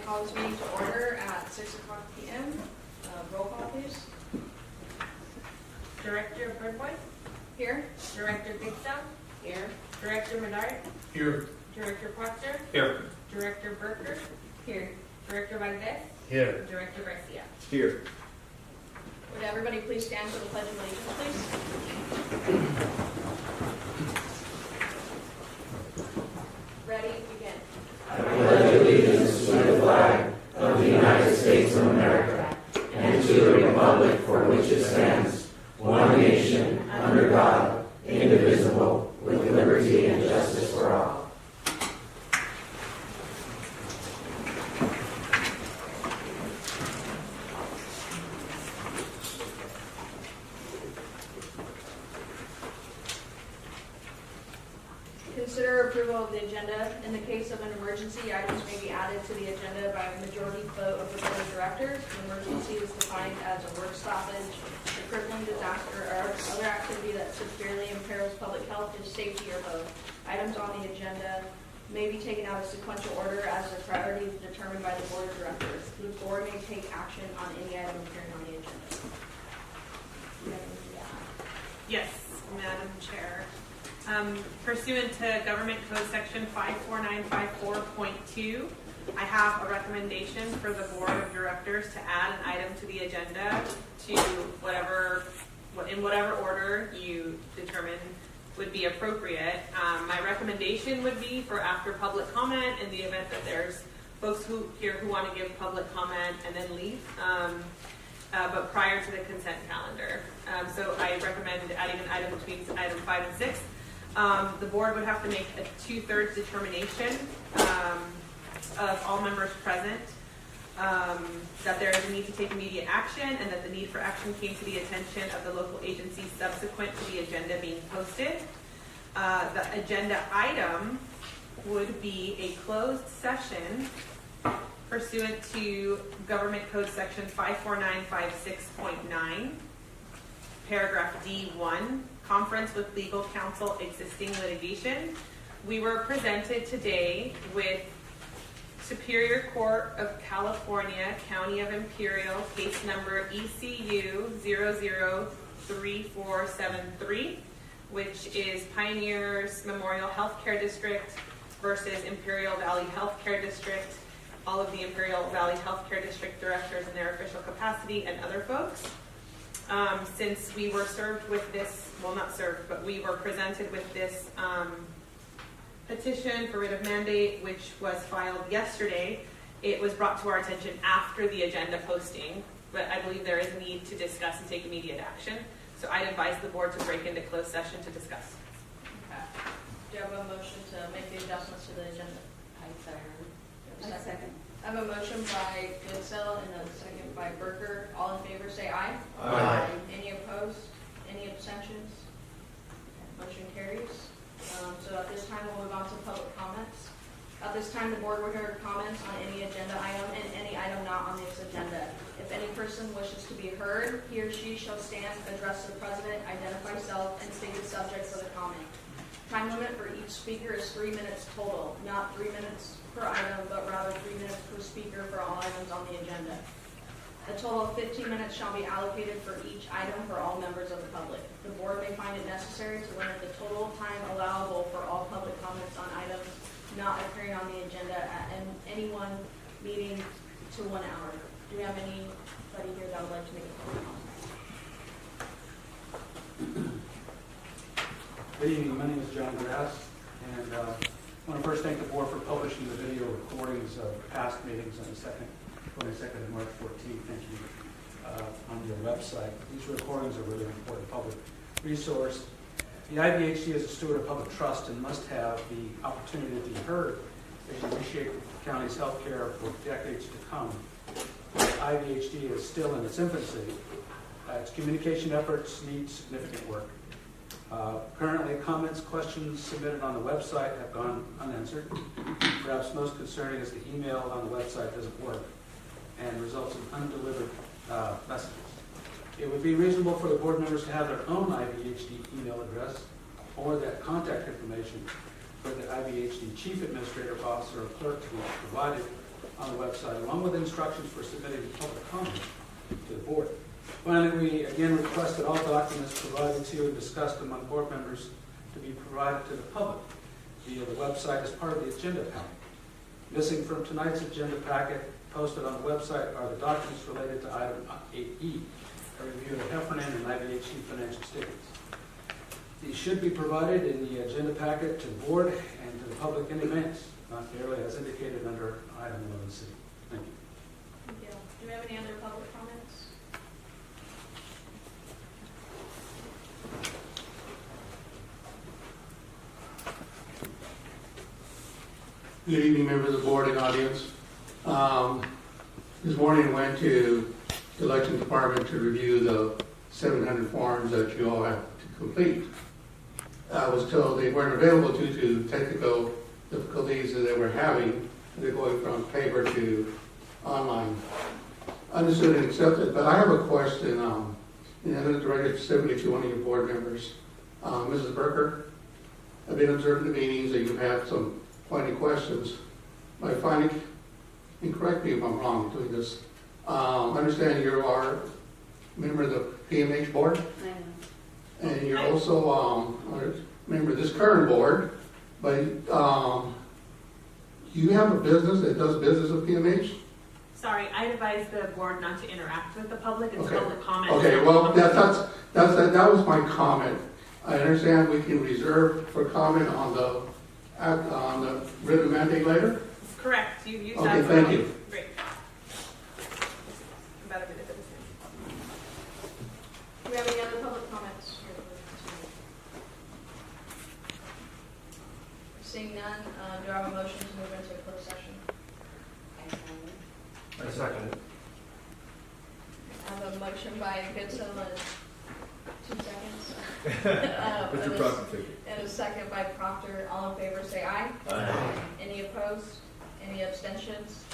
call this meeting to order at 6 o'clock p.m. Roll call, please. Director Birdwood? Here. Director Bigstone? Here. Director Menard? Here. Director Proctor? Here. Director Berker? Here. Director Valdez? Here. Director Garcia? Here. Would everybody please stand for the Pledge of Allegiance, please? Ready, begin. I pledge allegiance to the flag of the United States of America and to the republic for which it stands, one nation, under God, indivisible, with liberty and justice for all. Consider approval of the agenda. In the case of an emergency, items may be added to the agenda by a majority vote of the board of directors. An emergency is defined as a work stoppage, a crippling disaster, or other activity that severely imperils public health or safety or both. Items on the agenda may be taken out of sequential order as their priority is determined by the board of directors. The board may take action on any item appearing on the agenda. Do you have anything to add? Yes, Madam Chair. Pursuant to Government Code Section 54954.2, I have a recommendation for the Board of Directors to add an item to the agenda to in whatever order you determine would be appropriate. My recommendation would be for after public comment, in the event that there's folks here who want to give public comment and then leave, but prior to the consent calendar. So I recommend adding an item between item 5 and 6. The board would have to make a 2/3 determination of all members present that there is a need to take immediate action and that the need for action came to the attention of the local agency subsequent to the agenda being posted. The agenda item would be a closed session pursuant to Government Code Section 54956.9, paragraph D1, conference with legal counsel existing litigation. We were presented today with Superior Court of California, County of Imperial, case number ECU 003473, which is Pioneers Memorial Healthcare District versus Imperial Valley Healthcare District, all of the Imperial Valley Healthcare District directors in their official capacity, and other folks. Since we were served with this, well, not served, but we were presented with this petition for writ of mandate, which was filed yesterday. It was brought to our attention after the agenda posting, but I believe there is a need to discuss and take immediate action. So I'd advise the board to break into closed session to discuss. Okay. Do you have a motion to make the adjustments to the agenda? I second. Second. I have a motion by Goodsell and a second by Berker. All in favor say aye. Aye. Any opposed? Any abstentions? Motion carries. So at this time we'll move on to public comments. At this time the board will hear comments on any agenda item and any item not on this agenda. If any person wishes to be heard, he or she shall stand, address the president, identify self, and state the subject for the comment. Time limit for each speaker is 3 minutes total, not 3 minutes per item, but rather 3 minutes per speaker for all items on the agenda. A total of 15 minutes shall be allocated for each item for all members of the public. The board may find it necessary to limit the total time allowable for all public comments on items not appearing on the agenda at any one meeting to 1 hour. Do we have anybody here that would like to make a public comment? Good evening, my name is John Grass, and I want to first thank the board for publishing the video recordings of past meetings on the 22nd and March 14th. Thank you on your website. These recordings are really an important public resource. The IVHD is a steward of public trust and must have the opportunity to be heard as you reshape the county's health care for decades to come. IVHD is still in its infancy. Its communication efforts need significant work. Currently, comments, questions submitted on the website have gone unanswered. Perhaps most concerning is the email on the website doesn't work and results in undelivered messages. It would be reasonable for the board members to have their own IVHD email address or that contact information for the IVHD Chief Administrative Officer or Clerk to be provided on the website, along with instructions for submitting public comment to the board. Finally, we again request that all documents provided to you and discussed among board members to be provided to the public via the website as part of the agenda packet. Missing from tonight's agenda packet posted on the website are the documents related to item 8E, a review of Heffernan and IVHD financial statements. These should be provided in the agenda packet to the board and to the public in advance, not merely as indicated under item 11C. Thank you. Thank you. Do we have any other public comments? Good evening, members of the board and audience. This morning I went to the election department to review the 700 forms that you all have to complete. I was told they weren't available due to technical difficulties that they were having. They're going from paper to online. Understood and accepted, but I have a question, and I'm going to direct it specifically to one of your board members. Mrs. Berker, I've been observing the meetings that you have some pointed questions. My finding, and correct me if I'm wrong doing this, I understand you are a member of the PMH board, I know. and you're also a member of this current board, but you have a business that does business with PMH? Sorry, I advise the board not to interact with the public until Okay. the comment. Okay, well, that was my comment. I understand we can reserve for comment on the written mandate later? Correct, you use that. Okay, thank you. Great. About a minute of this. Do we have any other public comments? Seeing none, do I have a motion to move into a closed session? I second. I second it. I have a motion by Goodson, 2 seconds. What's your proper ticket? And a second by Proctor. All in favor, say aye. Aye. Any opposed? Any abstentions?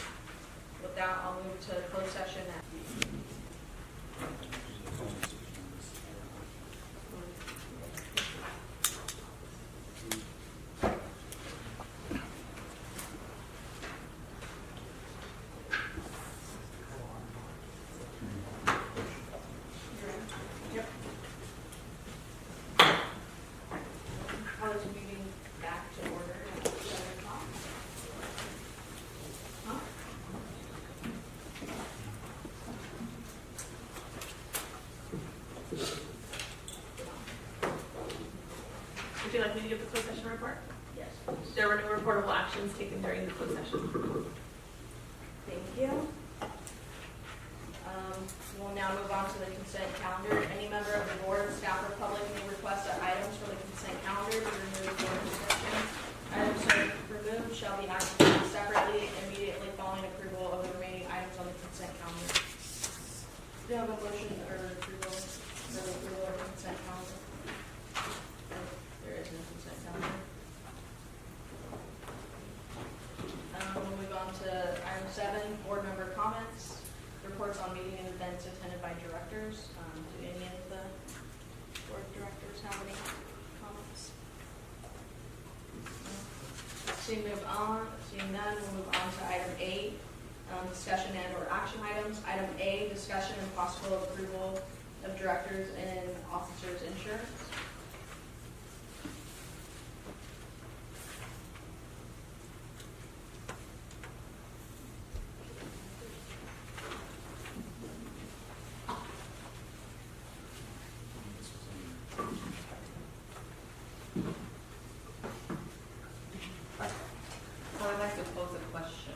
With that, I'll move to closed session. Yep. How is meeting back to order at 7 o'clock? Huh? Would you like me to give the closed session report? Yes. There were no reportable actions taken during the closed session. Thank you. We'll now move on to the consent calendar. Any member of the board, staff, or public may request that items from the consent calendar be removed for discussion. Items so removed shall be acted on separately immediately following approval of the remaining items on the consent calendar. Do you have a motion or approval of the consent calendar? There is no consent calendar. We'll move on to item 7, board member comments. Reports on meeting and events attended by directors. Do any of the board directors have any comments? No? Seeing none, we'll move on to item 8, discussion and or action items. Item A, discussion and possible approval of directors and officers insurance. So I'd like to pose a question.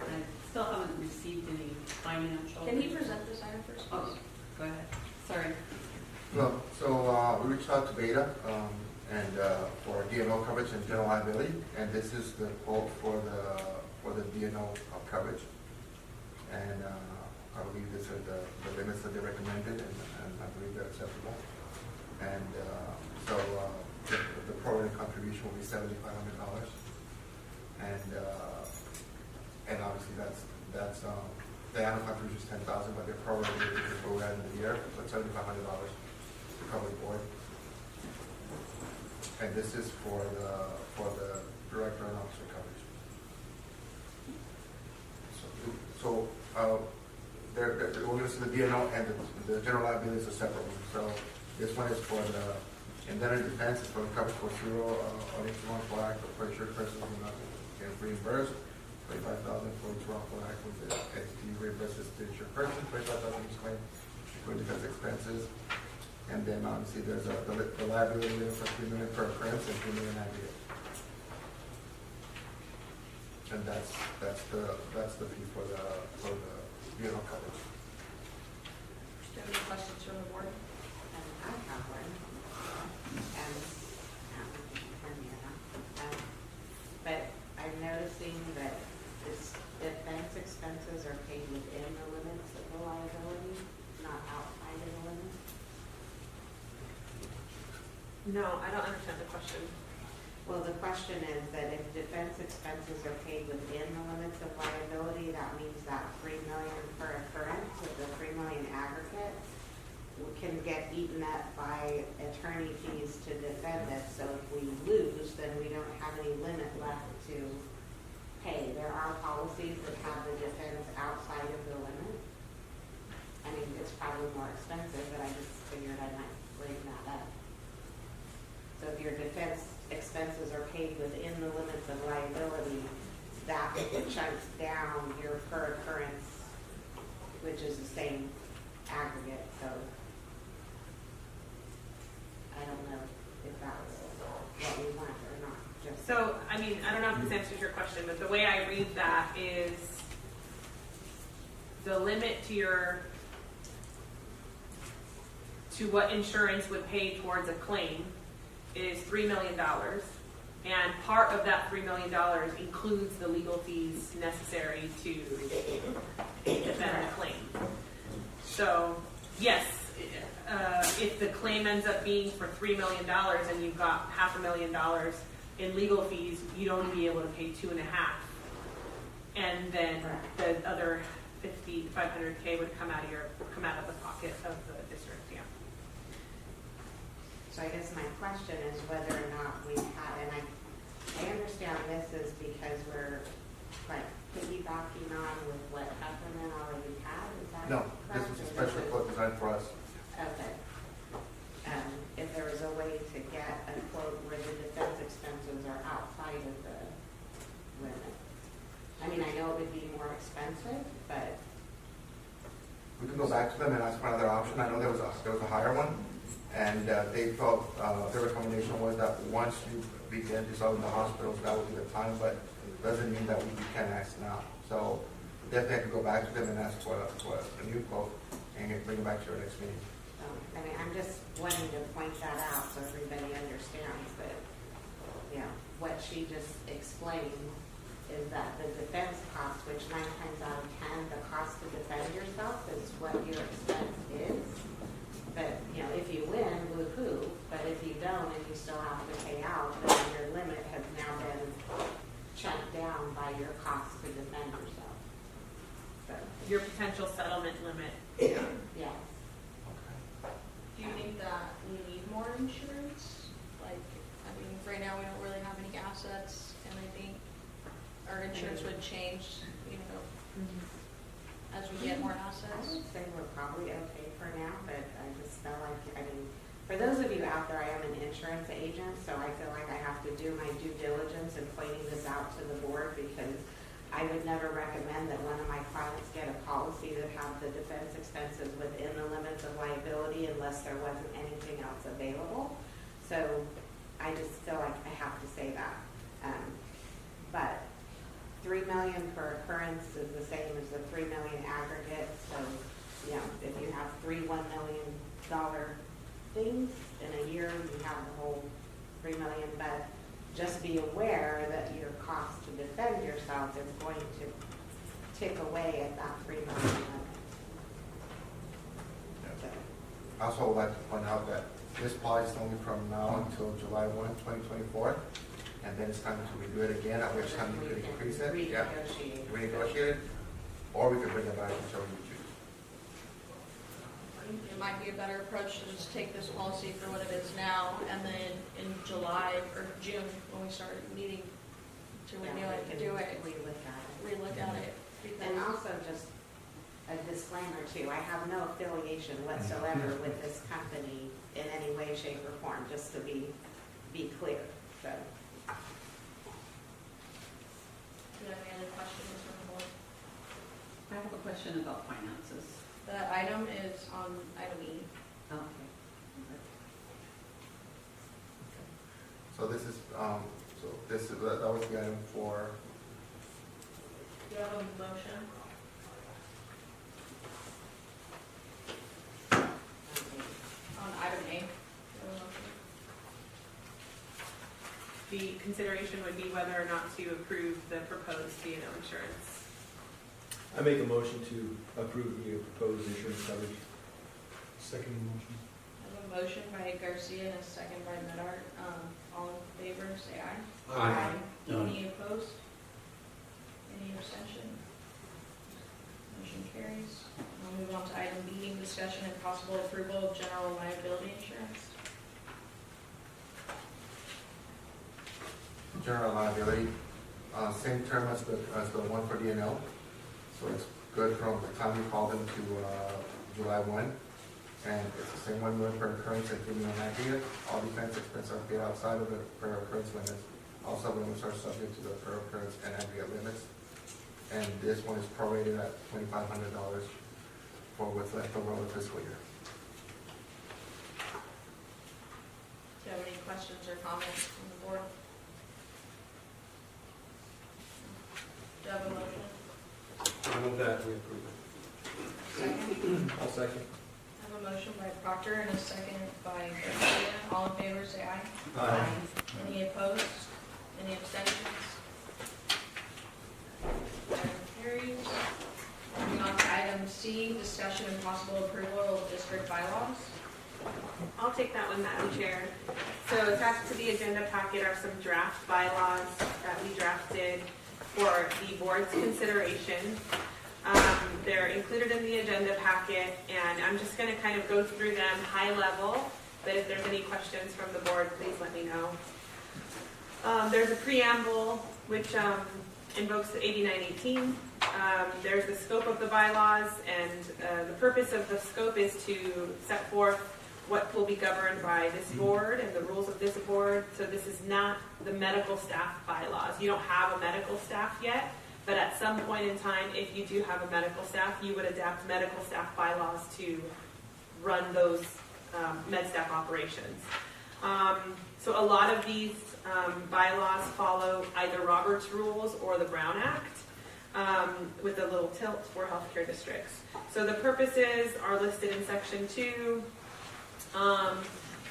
I still haven't received any financial. Can he present this item first, please? Oh, go ahead. Sorry. Well, so we reached out to Beta and for D&O coverage and general liability, and this is the quote for the D&O coverage. And I believe these are the limits that they recommended, and I believe they're acceptable. And so the prorated contribution will be $7,500, and obviously that's the annual contribution is $10,000, but they're prorated because we're at the year, so it's $7,500 to cover the board. And this is for the director and officer coverage. we're going to see the D&O and the general liability is a separate one. So this one is for the indemnity defense, it's for the coverage for zero or each wrongful act or for insured persons who not get reimbursed. 25,000 for each wrongful act with the entity reimburses the insured person, 25,000 each claim, including defense expenses. And then obviously there's the liability limit for $3 million per occurrence and $3 million aggregate. And that's the fee for the vehicle coverage. Do you have any questions from the board? I have one. But I'm noticing that this defense expenses are paid within the limits of the liability, not outside of the limits. No, I don't understand the question. Well, the question is that if defense expenses are paid within the limits of liability, that means that $3 million per occurrence with the $3 million aggregate can get eaten up by attorney fees to defend it. So if we lose, then we don't have any limit left to pay. There are policies that have the defense outside of the limit. I mean, it's probably more expensive, but I just figured I might bring that up. So if your defense expenses are paid within the limits of liability, that chunks down your per occurrence, which is the same aggregate. So I don't know if that's what we want or not. Just So, I mean, I don't know if this answers your question, but the way I read that is the limit to what insurance would pay towards a claim is $3 million. And part of that $3 million includes the legal fees necessary to defend the claim. So, yes, if the claim ends up being for $3 million and you've got $500,000 in legal fees, you'd only be able to pay $2.5 million. And then the other $500K would come out of the pocket of the district. Yeah. So I guess my question is whether or not we have, and I understand this is because we're like piggybacking on with what Heffernan already had. Is that No, this correct? is a special quote designed for us. Okay. If there was a way to get a quote where the defense expenses are outside of the limit. I mean, I know it would be more expensive, but We can go back to them and ask for another option. I know there was a higher one, and they felt their recommendation was that once you begin to sell in the hospitals, that would be the time, but it doesn't mean that we can ask now. So definitely I could go back to them and ask for a new quote and bring it back to your next meeting. I mean, I'm just wanting to point that out so everybody understands that, you know, what she just explained is that the defense cost, which 9 times out of 10, the cost to defend yourself is what your expense is. But, you know, if you win, woo-hoo, but if you don't and you still have to pay out, then your limit has now been chunked down by your cost to defend yourself. So, Your potential settlement limit. yes. Do you think that we need more insurance? Like, I mean, right now we don't really have any assets, and I think our insurance would change, you know, as we get more I assets. would say we're probably okay for now, but I just feel like, I mean, for those of you out there, I am an insurance agent, so I feel like I have to do my due diligence in pointing this out to the board because I would never recommend that one of my clients get a policy that have the defense expenses within the limits of liability unless there wasn't anything else available. So I just feel like I have to say that. But $3 million per occurrence is the same as the $3 million aggregate. So, you know, if you have $1 million things in a year, you have the whole $3 million. But just be aware that your cost to defend yourself is going to tick away at that $3 million limit. So, I also would like to point out that this policy is only from now until July 1, 2024, and then it's time to redo it again, at which time you could increase it. Yeah, renegotiate. renegotiate it, or we could bring it back whichever you choose. It might be a better approach to just take this policy for what it is now, and then in July or June, when we start needing to renew it, do it, Relook at it. relook at it. And also just a disclaimer too. I have no affiliation whatsoever with this company in any way, shape, or form, just to be clear. So, Do you have any other questions from the board? I have a question about finances. The item is on item E. Okay. So this is, that was the item for, Do you have a motion? On item A. Do you have a motion? The consideration would be whether or not to approve the proposed D&O insurance. I make a motion to approve the proposed insurance coverage. Second motion. I have a motion by Garcia and a second by Medart. All in favor, say aye. Aye. Any opposed? Any abstention? Motion carries. We'll move on to item B, discussion and possible approval of general liability insurance. general liability, same term as the one for D&O. So it's good from the time you call them to July 1. And it's the same $1 million per occurrence and giving an idea. All defense expenses are paid outside of the per occurrence limits. Also, limits are subject to the per occurrence and aggregate limits. And this one is prorated at $2,500 for what's left over the fiscal year. Do you have any questions or comments from the board? Do you have a motion? I move that we approve it. Second? I'll second. I have a motion by Proctor and a second by Garcia. All in favor, say aye. Aye. Any opposed? Any abstentions? Item carries. Moving on to item C, discussion and possible approval of district bylaws. I'll take that one, Madam Chair. So attached to the agenda packet are some draft bylaws that we drafted for the board's consideration. They're included in the agenda packet, and I'm just going to kind of go through them high level, but if there's any questions from the board, please let me know. There's a preamble, which invokes the 8918. There's the scope of the bylaws, and the purpose of the scope is to set forth what will be governed by this board and the rules of this board. So this is not the medical staff bylaws. You don't have a medical staff yet, but at some point in time, if you do have a medical staff, you would adapt medical staff bylaws to run those med staff operations. So a lot of these bylaws follow either Robert's Rules or the Brown Act, with a little tilt for healthcare districts. So the purposes are listed in section 2.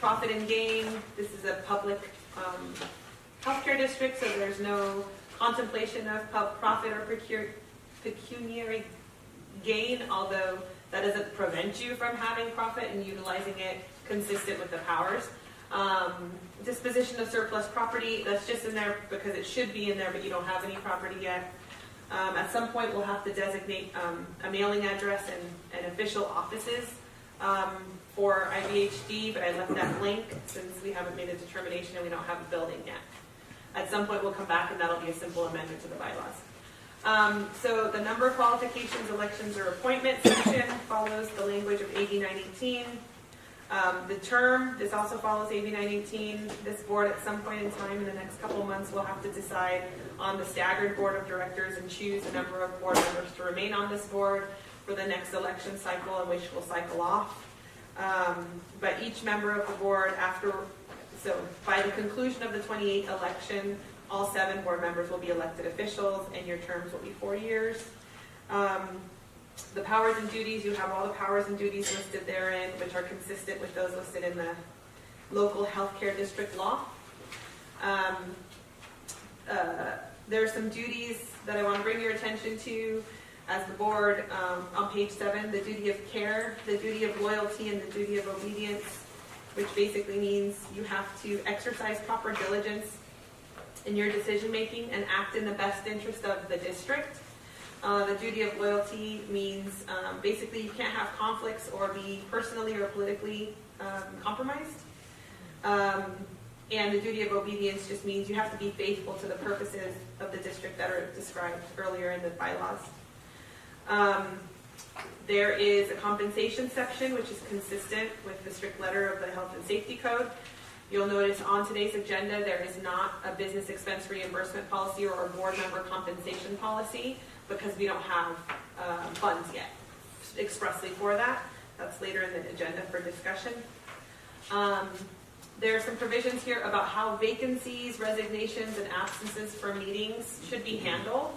Profit and gain, this is a public healthcare district, so there's no contemplation of profit or pecuniary gain, although that doesn't prevent you from having profit and utilizing it consistent with the powers. Disposition of surplus property, that's just in there because it should be in there, but you don't have any property yet. At some point, we'll have to designate a mailing address and official offices for IVHD, but I left that blank since we haven't made a determination and we don't have a building yet. At some point, we'll come back and that'll be a simple amendment to the bylaws. So the number of qualifications, elections, or appointments section follows the language of AB 918. The term, this also follows AB 918. This board at some point in time in the next couple of months will have to decide on the staggered board of directors and choose a number of board members to remain on this board for the next election cycle, in which will cycle off. But each member of the board so by the conclusion of the 28th election, all 7 board members will be elected officials and your terms will be 4 years. The powers and duties, you have all the powers and duties listed therein, which are consistent with those listed in the local healthcare district law. There are some duties that I want to bring your attention to as the board. On page 7, the duty of care, the duty of loyalty, and the duty of obedience, which basically means you have to exercise proper diligence in your decision making and act in the best interest of the district. The duty of loyalty means basically you can't have conflicts or be personally or politically compromised. And the duty of obedience just means you have to be faithful to the purposes of the district that are described earlier in the bylaws. There is a compensation section, which is consistent with the strict letter of the Health and Safety Code. You'll notice on today's agenda, there is not a business expense reimbursement policy or a board member compensation policy because we don't have funds yet expressly for that. That's later in the agenda for discussion. There are some provisions here about how vacancies, resignations, and absences from meetings should be handled.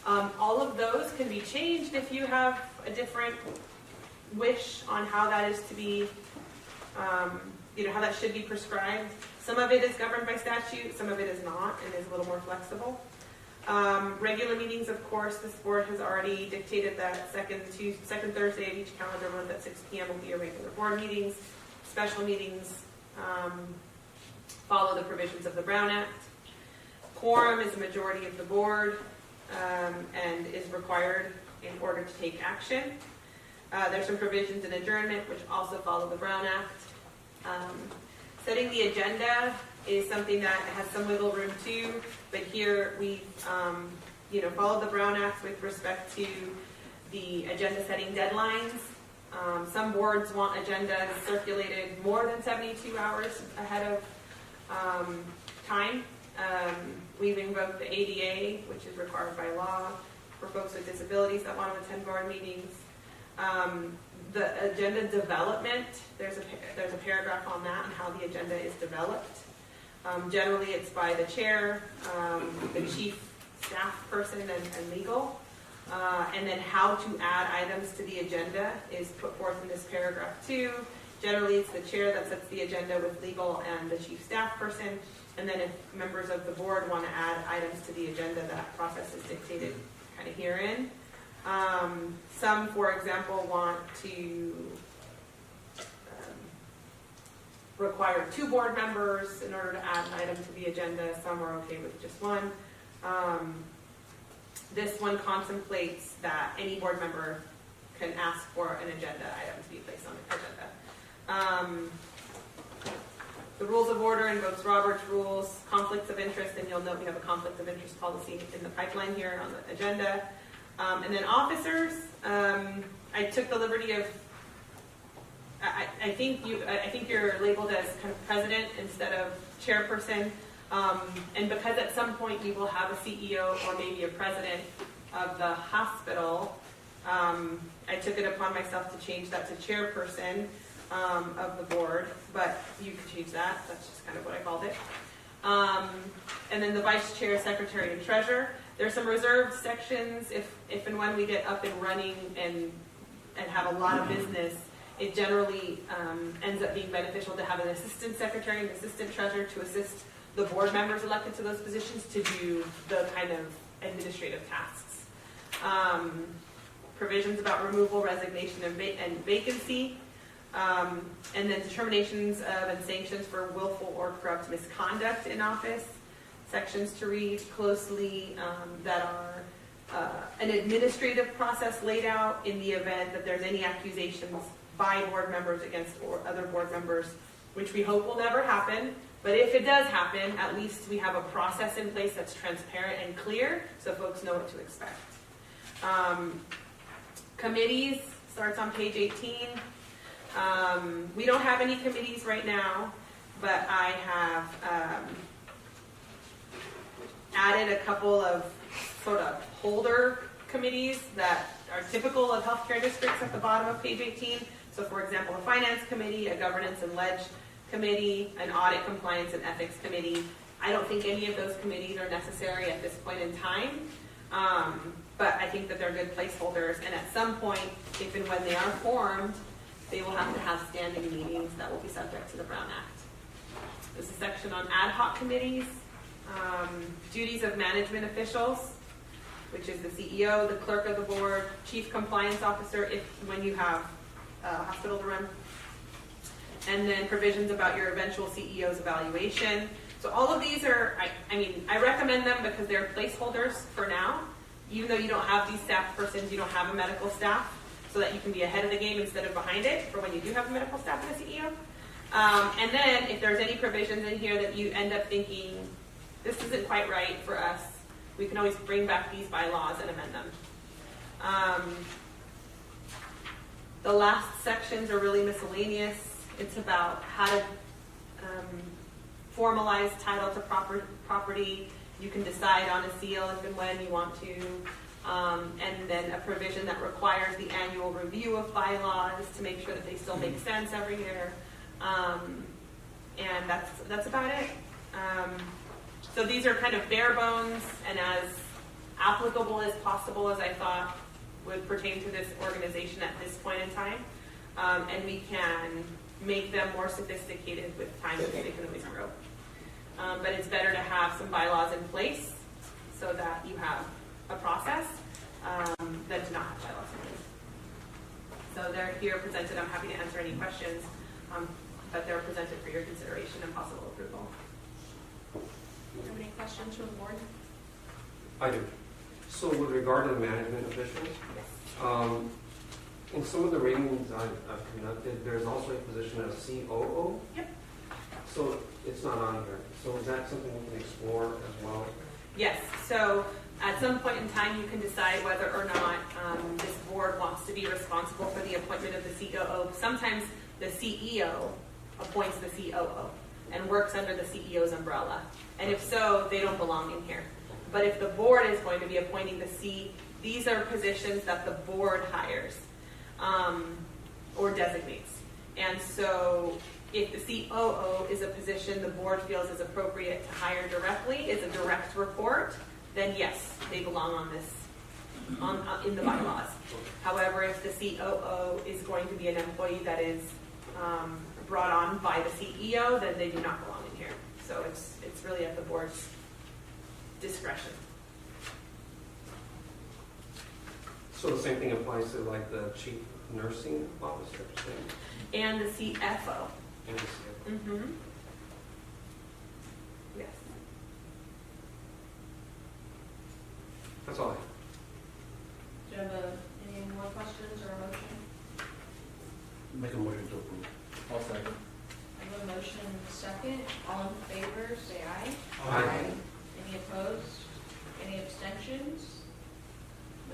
All of those can be changed if you have a different wish on how that is to be, how that should be prescribed. Some of it is governed by statute, some of it is not, and is a little more flexible. Regular meetings, of course, this board has already dictated that second Thursday of each calendar month at 6 p.m. will be your regular board meetings. Special meetings follow the provisions of the Brown Act. Quorum is a majority of the board and is required in order to take action. There's some provisions in adjournment which also follow the Brown Act. Setting the agenda is something that has some wiggle room too, but here we followed the Brown Act with respect to the agenda setting deadlines. Some boards want agendas circulated more than 72 hours ahead of time. We've invoked the ADA, which is required by law for folks with disabilities that want to attend board meetings. The agenda development, there's a paragraph on that and how the agenda is developed. Generally, it's by the chair, the chief staff person, and legal. And then how to add items to the agenda is put forth in this paragraph too. Generally, it's the chair that sets the agenda with legal and the chief staff person. And then if members of the board want to add items to the agenda, that process is dictated kind of herein. Some, for example, want to require 2 board members in order to add an item to the agenda. Some are okay with just one. This one contemplates that any board member can ask for an agenda item to be placed on the agenda. The rules of order invokes Robert's rules, conflicts of interest, and you'll note we have a conflict of interest policy in the pipeline here on the agenda. And then officers, I took the liberty of, I think you're labeled as kind of president instead of chairperson. And because at some point you will have a CEO or maybe a president of the hospital, I took it upon myself to change that to chairperson of the board, but you can change that. That's just kind of what I called it. And then the vice chair, secretary, and treasurer. There's some reserved sections if and when we get up and running and have a lot of business. It generally ends up being beneficial to have an assistant secretary and assistant treasurer to assist the board members elected to those positions to do the kind of administrative tasks. Provisions about removal, resignation, and vacancy. And then determinations of and sanctions for willful or corrupt misconduct in office. Sections to read closely that are an administrative process laid out in the event that there's any accusations by board members against or other board members, which we hope will never happen. But if it does happen, at least we have a process in place that's transparent and clear so folks know what to expect. Committees starts on page 18. We don't have any committees right now, but I have added a couple of sort of holder committees that are typical of healthcare districts at the bottom of page 18. So for example, a finance committee, a governance and ledge committee, an audit, compliance, and ethics committee. I don't think any of those committees are necessary at this point in time, but I think that they're good placeholders. And at some point, if and when they are formed, they will have to have standing meetings that will be subject to the Brown Act. There's a section on ad hoc committees, duties of management officials, which is the CEO, the clerk of the board, chief compliance officer, when you have a hospital to run, and then provisions about your eventual CEO's evaluation. So all of these are, I recommend them because they're placeholders for now. Even though you don't have these staff persons, you don't have a medical staff, so that you can be ahead of the game instead of behind it for when you do have a medical staff and a CEO. And then if there's any provisions in here that you end up thinking, this isn't quite right for us, we can always bring back these bylaws and amend them. The last sections are really miscellaneous. It's about how to formalize title to property. You can decide on a seal if and when you want to. And then a provision that requires the annual review of bylaws to make sure that they still make sense every year. And that's about it. So these are kind of bare bones and as applicable as possible as I thought would pertain to this organization at this point in time. And we can make them more sophisticated with time because they can always grow. But it's better to have some bylaws in place so that you have a process than to not have bylaws in place. So they're here presented. I'm happy to answer any questions, but they're presented for your consideration and possible approval. Do you have any questions from the board? I do. So with regard to the management officials, in some of the ratings I've conducted, there's also a position as COO. Yep. So it's not on here. So is that something we can explore as well? Yes. So at some point in time, you can decide whether or not this board wants to be responsible for the appointment of the COO. Sometimes the CEO appoints the COO and works under the CEO's umbrella. And if so, they don't belong in here. But if the board is going to be appointing these are positions that the board hires or designates. And so if the COO is a position the board feels is appropriate to hire directly, is a direct report, then yes, they belong on this, in the bylaws. However, if the COO is going to be an employee that is brought on by the CEO, then they do not belong in here. So it's really at the board's discretion. So the same thing applies to like the chief nursing officer, And the CFO. and the CFO. Mm-hmm. Yes. That's all I have. Do you have any more questions or a motion? Make a motion to approve. I'll second. I have a motion and a second. All in favor, say aye. Aye. Any opposed? Any abstentions?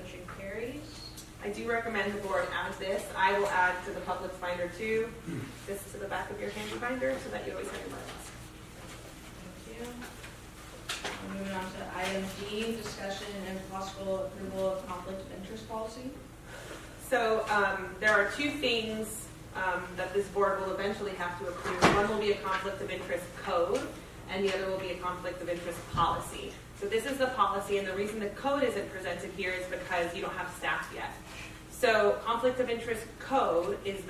Motion carries. I do recommend the board add this. I will add to the public finder too, this to the back of your handy binder so that you always have your bylaws. Thank you. Moving on to item D, discussion and possible approval of conflict of interest policy. So there are two things that this board will eventually have to approve. One will be a conflict of interest code, and the other will be a conflict of interest policy. So this is the policy, and the reason the code isn't presented here is because you don't have staff yet. So conflict of interest code is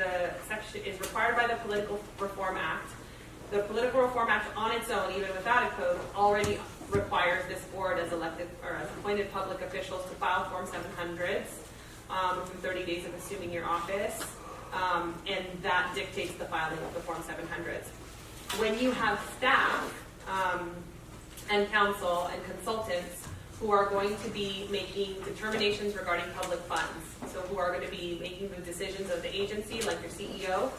required by the Political Reform Act. The Political Reform Act on its own, even without a code, already requires this board as elected or as appointed public officials to file Form 700s within 30 days of assuming your office, and that dictates the filing of the Form 700s. When you have staff and counsel and consultants who are going to be making determinations regarding public funds, so who are going to be making the decisions of the agency, like your CEO,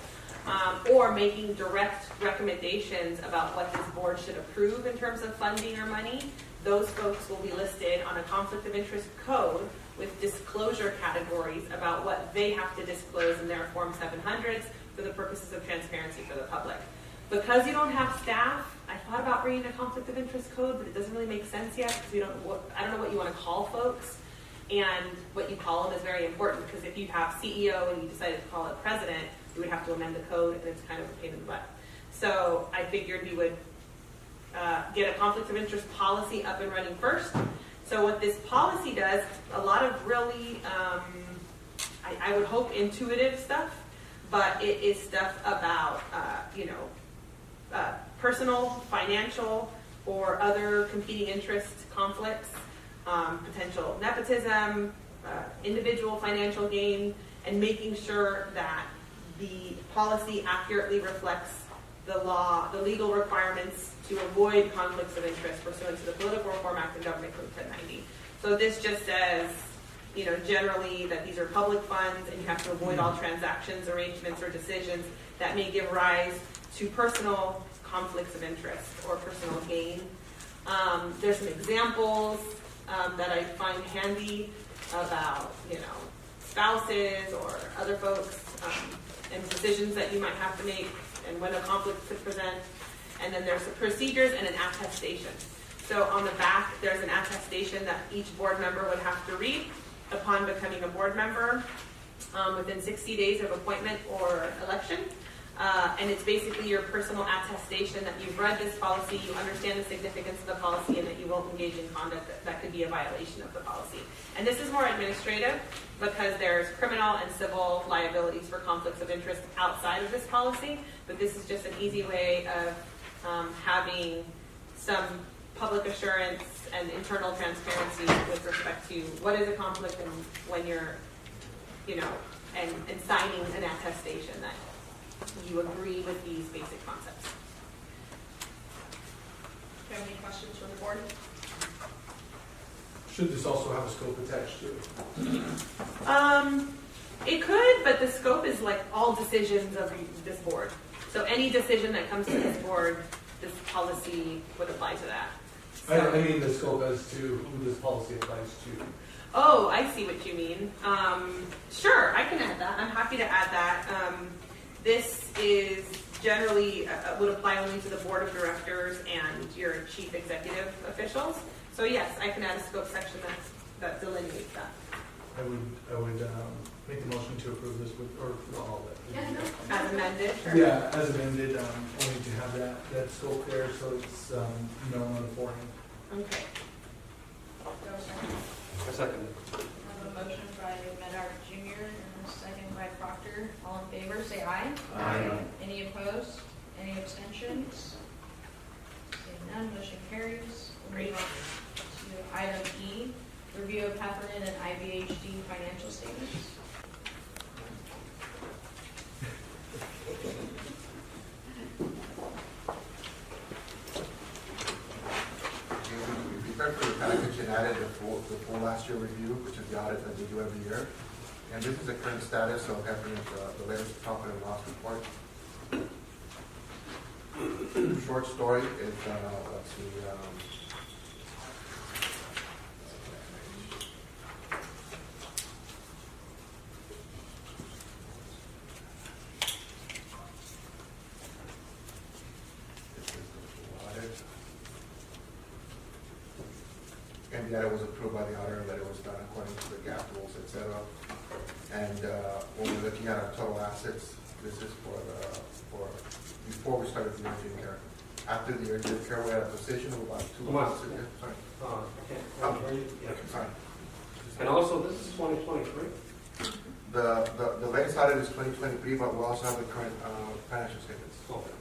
or making direct recommendations about what this board should approve in terms of funding or money, those folks will be listed on a conflict of interest code with disclosure categories about what they have to disclose in their Form 700s for the purposes of transparency for the public. Because you don't have staff, I thought about bringing a conflict of interest code, but it doesn't really make sense yet because I don't know what you want to call folks, and what you call them is very important because if you have CEO and you decided to call it president, you would have to amend the code, and it's kind of a pain in the butt. So I figured we would get a conflict of interest policy up and running first. So what this policy does, a lot of really, I would hope, intuitive stuff, but it is stuff about, personal, financial, or other competing interest conflicts, potential nepotism, individual financial gain, and making sure that the policy accurately reflects the law, the legal requirements to avoid conflicts of interest pursuant to the Political Reform Act and Government Code 1090. So this just says, generally that these are public funds and you have to avoid all transactions, arrangements, or decisions that may give rise to personal conflicts of interest or personal gain. There's some examples that I find handy about, spouses or other folks, and decisions that you might have to make, and when a conflict could present. And then there's the procedures and an attestation. So on the back, there's an attestation that each board member would have to read upon becoming a board member within 60 days of appointment or election. And it's basically your personal attestation that you've read this policy, you understand the significance of the policy, and that you won't engage in conduct that could be a violation of the policy. And this is more administrative because there's criminal and civil liabilities for conflicts of interest outside of this policy. But this is just an easy way of having some public assurance and internal transparency with respect to what is a conflict and when you're, and signing an attestation that you agree with these basic concepts. Do you have any questions from the board? Should this also have a scope attached to it? It could, but the scope is like all decisions of this board. So any decision that comes to this board, this policy would apply to that. So, I mean the scope as to who this policy applies to. oh, I see what you mean. Sure, I can add that. I'm happy to add that. This is generally would apply only to the board of directors and your chief executive officials. So yes, I can add a scope section that delineates that. I would make the motion to approve this with, or all that. Yeah, no. As amended? Sure. Yeah, as amended, only to have that scope there, so it's known on beforehand. Okay. Do you have a second? A second. I have a motion by Medard Jr. and a second by Proctor. All in favor, say aye. Aye. Any opposed? Any abstentions? Seeing none, motion carries. We'll move on to item E, review of Heffernan and IVHD financial statements. We prepared for the package and added the full last year review, which is the audit that we do every year. And this is the current status of Heffernan's, the latest profit and loss report. Short story is, let's see, and that it was approved by the auditor, that it was done according to the GAAP rules, et cetera. And when we're looking at our total assets, this is before we started the urgent care. After the urgent care, we had a position of about 2 months. Sorry. Yeah. Sorry. And also, this is 2023? The latest audit is 2023, but we also have the current financial statements. Okay.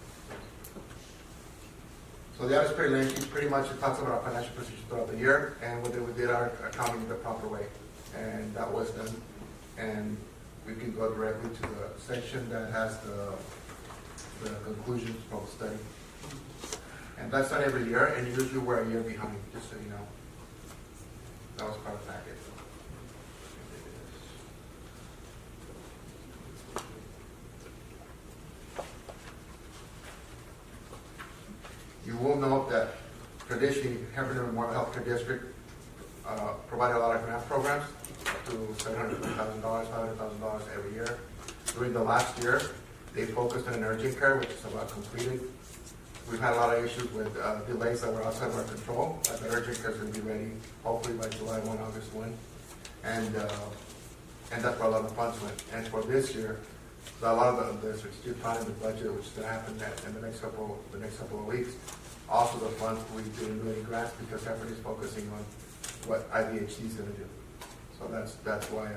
So the audit is pretty lengthy. Pretty much it talks about our financial position throughout the year, and whether we did our accounting the proper way. And that was done. And we can go directly to the section that has the conclusions from the study. And that's done every year, and usually we're a year behind, just so you know. That was part of the package. You will note that traditionally, Heffernan Memorial Healthcare District provided a lot of grant programs, up to $750,000, $500,000 every year. During the last year, they focused on urgent care, which is about completed. We've had a lot of issues with delays that were outside of our control. Like the urgent care is going to be ready hopefully by July 1, August 1. And that's where a lot of the funds went. And for this year, so a lot of the strategic plan in the budget, which is going to happen in the next couple of weeks. Also, the funds we didn't do any grants because Heffernan is focusing on what IVHD is going to do. So that's why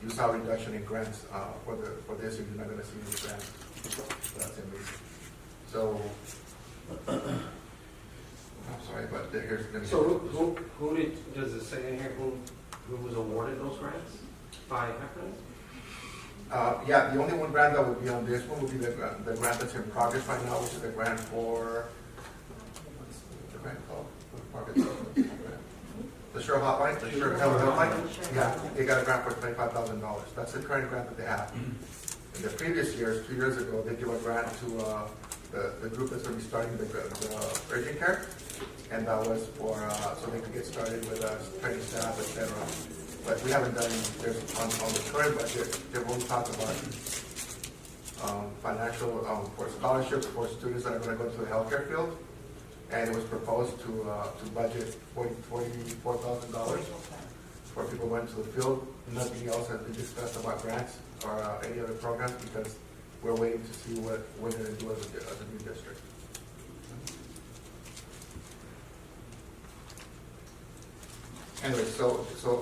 you saw a reduction in grants for this year. You're not going to see any grants. So that's the reason. So I'm sorry, but here's the. So who does it say in here who was awarded those grants by Heffernan? Yeah, the only one grant that would be on this one would be the grant that's in progress right now, which is the grant for, what's the grant called? The Sure Hotline, the Sure Health Helpline. Yeah, they got a grant for $25,000. That's the current grant that they have. In the previous years, 2 years ago, they gave a grant to the group that's going to be starting the urgent care, and that was for so they could get started with training staff, etc. but we haven't done, on the current budget, they won't talk about financial, for scholarships for students that are going to go to the healthcare field. And it was proposed to budget $44,000 for people going to the field. Nothing else has been discussed about grants or any other programs because we're waiting to see what we're going to do as a new district. Anyway, so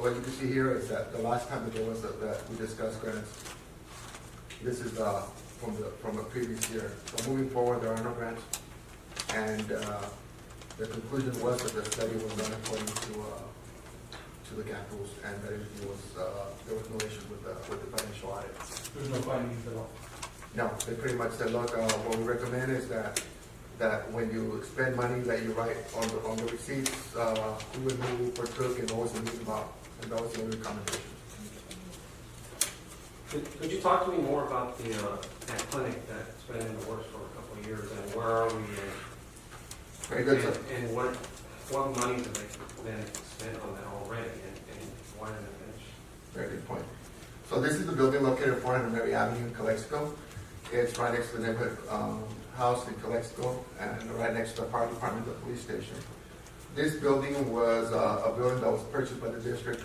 what you can see here is that the last time that there was that we discussed grants, this is from the previous year. So moving forward, there are no grants, and the conclusion was that the study was done according to the gap rules, and that it was there was no issues with the financial audit. There's no findings at all. No, they pretty much said, look, what we recommend is that when you spend money that you write on the receipts, who and who partook and what was the need amount, and that was the only recommendation. Could you talk to me more about that clinic that's been in the works for a couple of years, and where are we in? Very good, sir. And what money have they been spent on that already, and why didn't it finish? Very good point. So this is the building located at 400 Mary Avenue in Calexico. It's right next to the neighborhood house in Calexico and right next to the fire department, the police station. This building was a building that was purchased by the district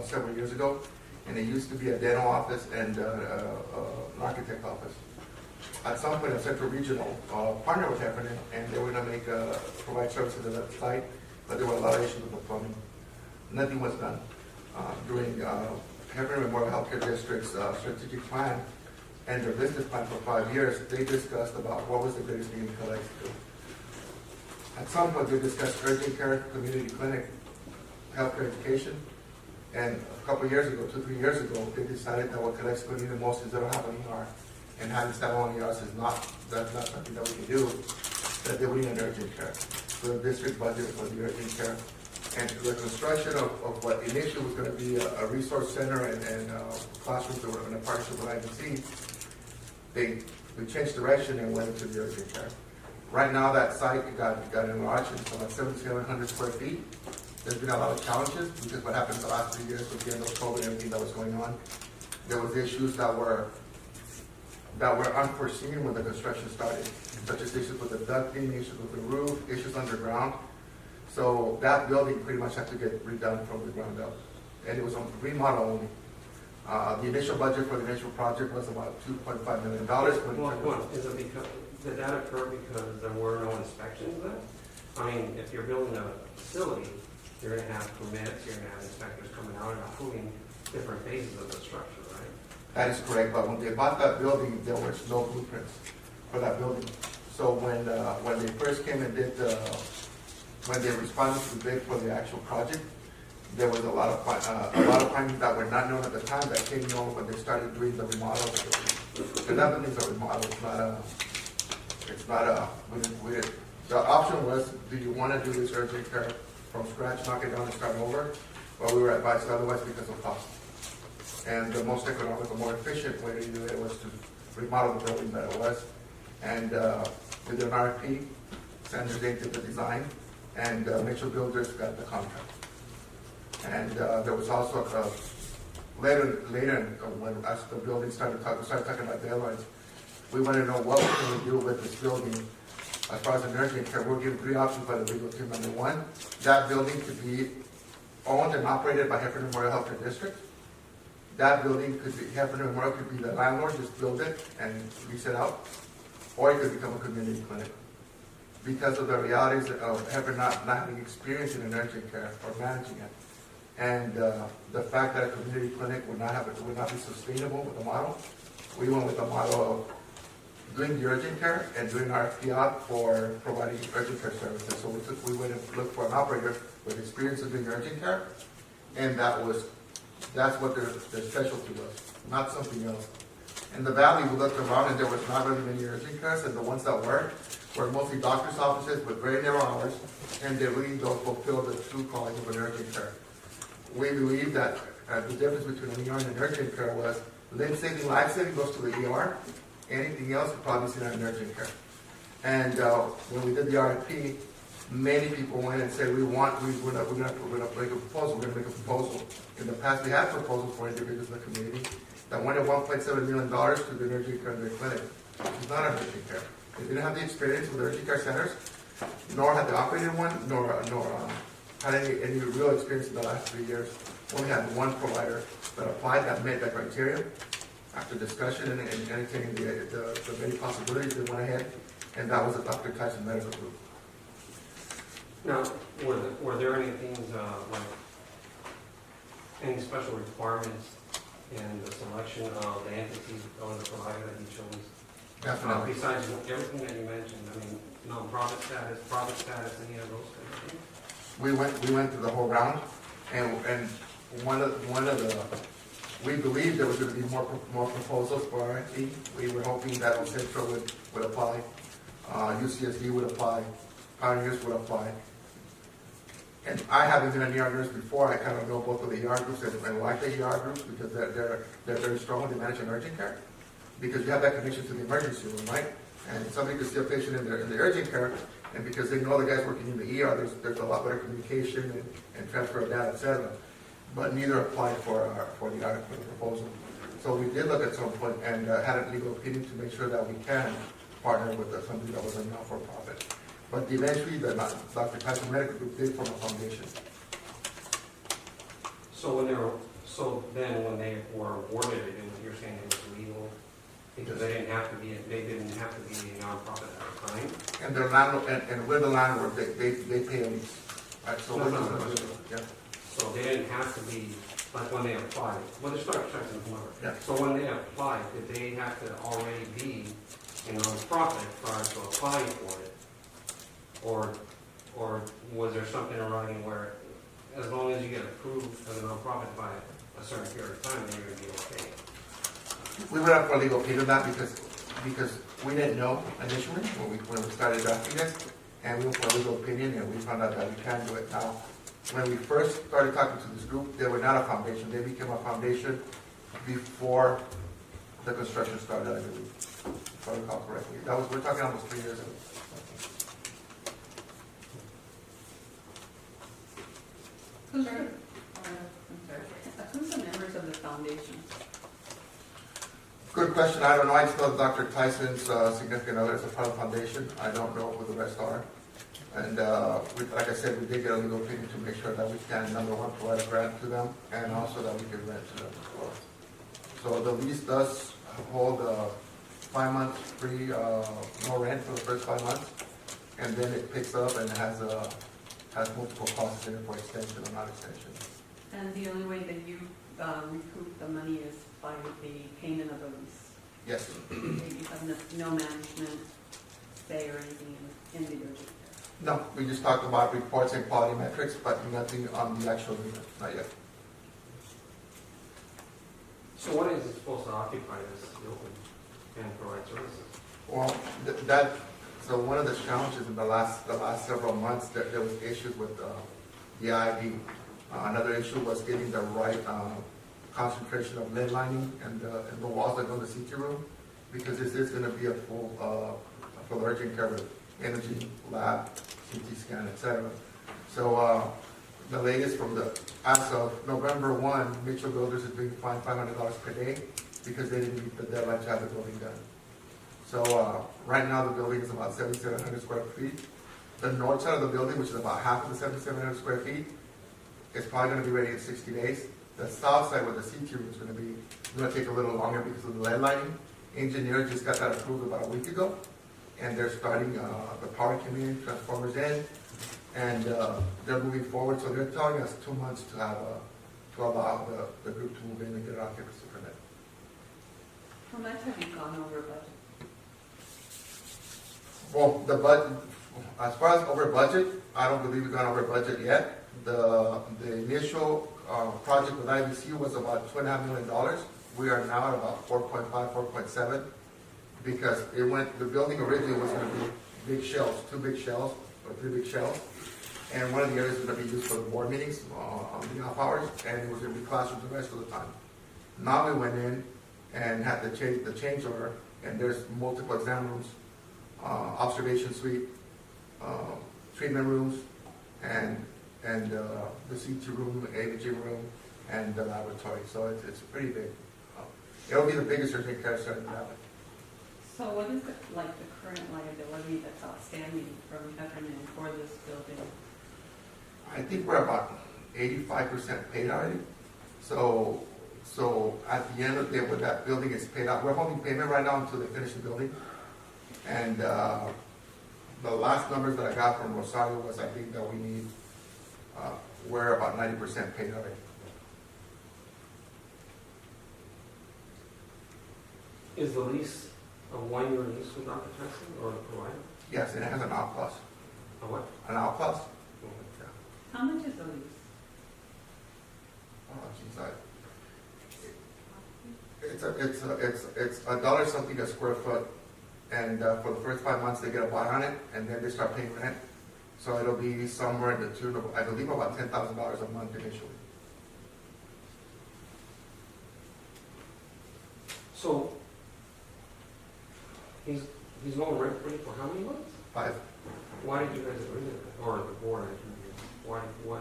several years ago, and it used to be a dental office and an architect office. At some point, a central regional partnered with Heffernan, and they were going to provide services at that site, but there were a lot of issues with the plumbing. Nothing was done. During Heffernan Memorial Healthcare District's strategic plan and their business plan for 5 years, they discussed about what was the greatest need in Calexico. At some point, they discussed urgent care, community clinic, healthcare education, and a couple of years ago, 2-3 years ago, they decided that what Calexico needed most is they don't have an ER, and having standalone ERs is that's not something that we can do, that they would need an urgent care. So the district budget for the urgent care, and the construction of what initially was going to be a resource center and classrooms that were in a partnership with IVHD, we changed direction and went into the urgent care. Right now, that site got enlarged. It's about 7,700 square feet. There's been a lot of challenges because what happened in the last 3 years with the end of COVID and everything that was going on, there was issues that were unforeseen when the construction started, such as issues with the ducting, issues with the roof, issues underground. So that building pretty much had to get redone from the ground up, and it was on remodel only. The initial budget for the initial project was about $2.5 million. Did that occur because there were no inspections then? I mean, if you're building a facility, you're going to have permits, you're going to have inspectors coming out and approving different phases of the structure, right? That is correct, but when they bought that building, there was no blueprints for that building. So when they first came and did when they responded to the bid for the actual project, there was a lot of findings that were not known at the time that came known when they started doing the remodel of the building. Because that building's a remodel, the option was, do you want to do this urgent care from scratch, knock it down and start over? But we were advised otherwise because of cost. And the most economical, more efficient way to do it was to remodel the building that it was. And with an RFP, Sanders Inc. did the design, and Mitchell Builders got the contract. And there was also later when as the building started talking about deadlines, we wanted to know what we can do with this building as far as an urgent care. We're given 3 options by the legal team. Number 1, that building could be owned and operated by Heffernan Memorial Healthcare District. That building could be, Heffernan Memorial could be the landlord, just build it and lease it out, or it could become a community clinic. Because of the realities of Heffernan not having experience in an urgent care or managing it, and the fact that a community clinic would not be sustainable with the model, we went with the model of doing the urgent care and doing RFP out for providing urgent care services. So we went and looked for an operator with experience in doing urgent care, and that's what their specialty was, not something else. In the valley, we looked around and there was not really many urgent cares, and the ones that were mostly doctor's offices with very narrow hours, and they really don't fulfill the true calling of an urgent care. We believe that the difference between an ER and an urgent care was limb-saving, life-saving goes to the ER. Anything else would probably be seen in an urgent care. And when we did the RFP, many people went and said, we're gonna make a proposal. In the past, we had proposals for individuals in the community that wanted $1.7 million to the urgent care in their clinic. It's not an urgent care. They didn't have the experience with urgent care centers, nor had they operated one, nor had any real experience in the last 3 years. Only had one provider that applied that met that criteria. After discussion and entertaining the many possibilities, they went ahead, and that was the Dr. Tyson Medical Group. Now, were there any things, like, any special requirements in the selection of the entity or the provider that you chose? Definitely. Besides everything that you mentioned, I mean, non-profit status, profit status, any of those kind of things? We went through the whole round, and one of the we believed there was going to be more proposals for our entity. We were hoping that El Centro would apply, UCSD would apply, Pioneers would apply. And I haven't been an ER nurse before. I kind of know both of the ER groups and like the ER groups because they're very strong. They manage an urgent care because you have that connection to the emergency room, right? And somebody could see a patient in the urgent care, and because they know the guys working in the ER, there's a lot better communication and transfer of data, etc. But neither applied for the proposal. So we did look at some point and had a legal opinion to make sure that we can partner with somebody that was a not-for-profit. But eventually, the Dr. Tyson Medical Group did form a foundation. So then when they were awarded it, you're saying it was legal because they didn't have to be a nonprofit at the time. And their landlord and with the landlord, they pay a lease. Right? So yeah. So they didn't have to be like when they applied. Well, they're starting from Yeah. So when they applied, did they have to already be a nonprofit prior to applying for it? Or was there something in writing where as long as you get approved as a nonprofit by a certain period of time, then you're going to be okay? We went up for a legal opinion on that because we didn't know initially when we started drafting this, and we went for a legal opinion, and we found out that we can do it now. When we first started talking to this group, they were not a foundation. They became a foundation before the construction started, I believe, if I recall correctly. We're talking almost 3 years ago. Who's the members of the foundation? Good question. I don't know. I just know Dr. Tyson's significant other is a part of the foundation. I don't know who the rest are. And like I said, we did get a legal opinion to make sure that we can, number one, provide a grant to them, and also that we can rent to them as well. So the lease does hold 5 months free, no rent for the first 5 months, and then it picks up and it has multiple clauses in it for extension or non-extension. And the only way that you recoup the money is by the payment of the lease? Yes. You have no management say or anything in the urgent care? No, we just talked about reports and quality metrics, but nothing on the actual unit, not yet. So what is it supposed to occupy this building and provide services? Well, so one of the challenges in the last several months, there was issues with the IV. Another issue was getting the right concentration of lead lining and the walls that go in the CT room, because this is going to be a full urgent care with imaging, lab, CT scan, etc. So the latest as of November 1, Mitchell Builders is being fined $500 per day because they didn't meet the deadline to have the building done. So right now the building is about 7,700 square feet. The north side of the building, which is about half of the 7,700 square feet, is probably going to be ready in 60 days. The south side where the CT room is going to take a little longer because of the lead lining. Engineers just got that approved about a week ago, and they're starting the power came in, transformers in, and they're moving forward. So they're telling us 2 months to allow the group to move in and get an occupancy permit. How much have you gone over budget? Well, the budget, as far as over budget, I don't believe we've gone over budget yet. The initial project with IVC was about $2.5 million. We are now at about 4.5, 4.7, because the building originally was going to be big shells, 2 big shells, or 3 big shells. And one of the areas was going to be used for the board meetings on the off hours, and it was going to be classrooms the rest of the time. Now we went in and had to change the change order, and there's multiple exam rooms, observation suite, treatment rooms, and the CT room, imaging room, and the laboratory. So it's pretty big. It'll be the biggest urgent care center in the valley. So what is it, like the current liability that's outstanding from Heffernan for this building? I think we're about 85% paid already. So at the end of the day, when that building is paid out, we're holding payment right now until they finish the building. And the last numbers that I got from Rosario was, I think that we need, we're about 90% paid already. Is the lease a one-year lease with Dr. Tyson or the provider? Yes, and it has an out clause. A what? An out clause? How much is the lease? Oh, geez, it's $1 something a square foot, and for the first 5 months they get a buy on it, and then they start paying rent. So it'll be somewhere in the tune of, I believe, about $10,000 a month initially. So he's going rent free for how many months? 5. Why did you guys agree to that? Or the board actually? Why?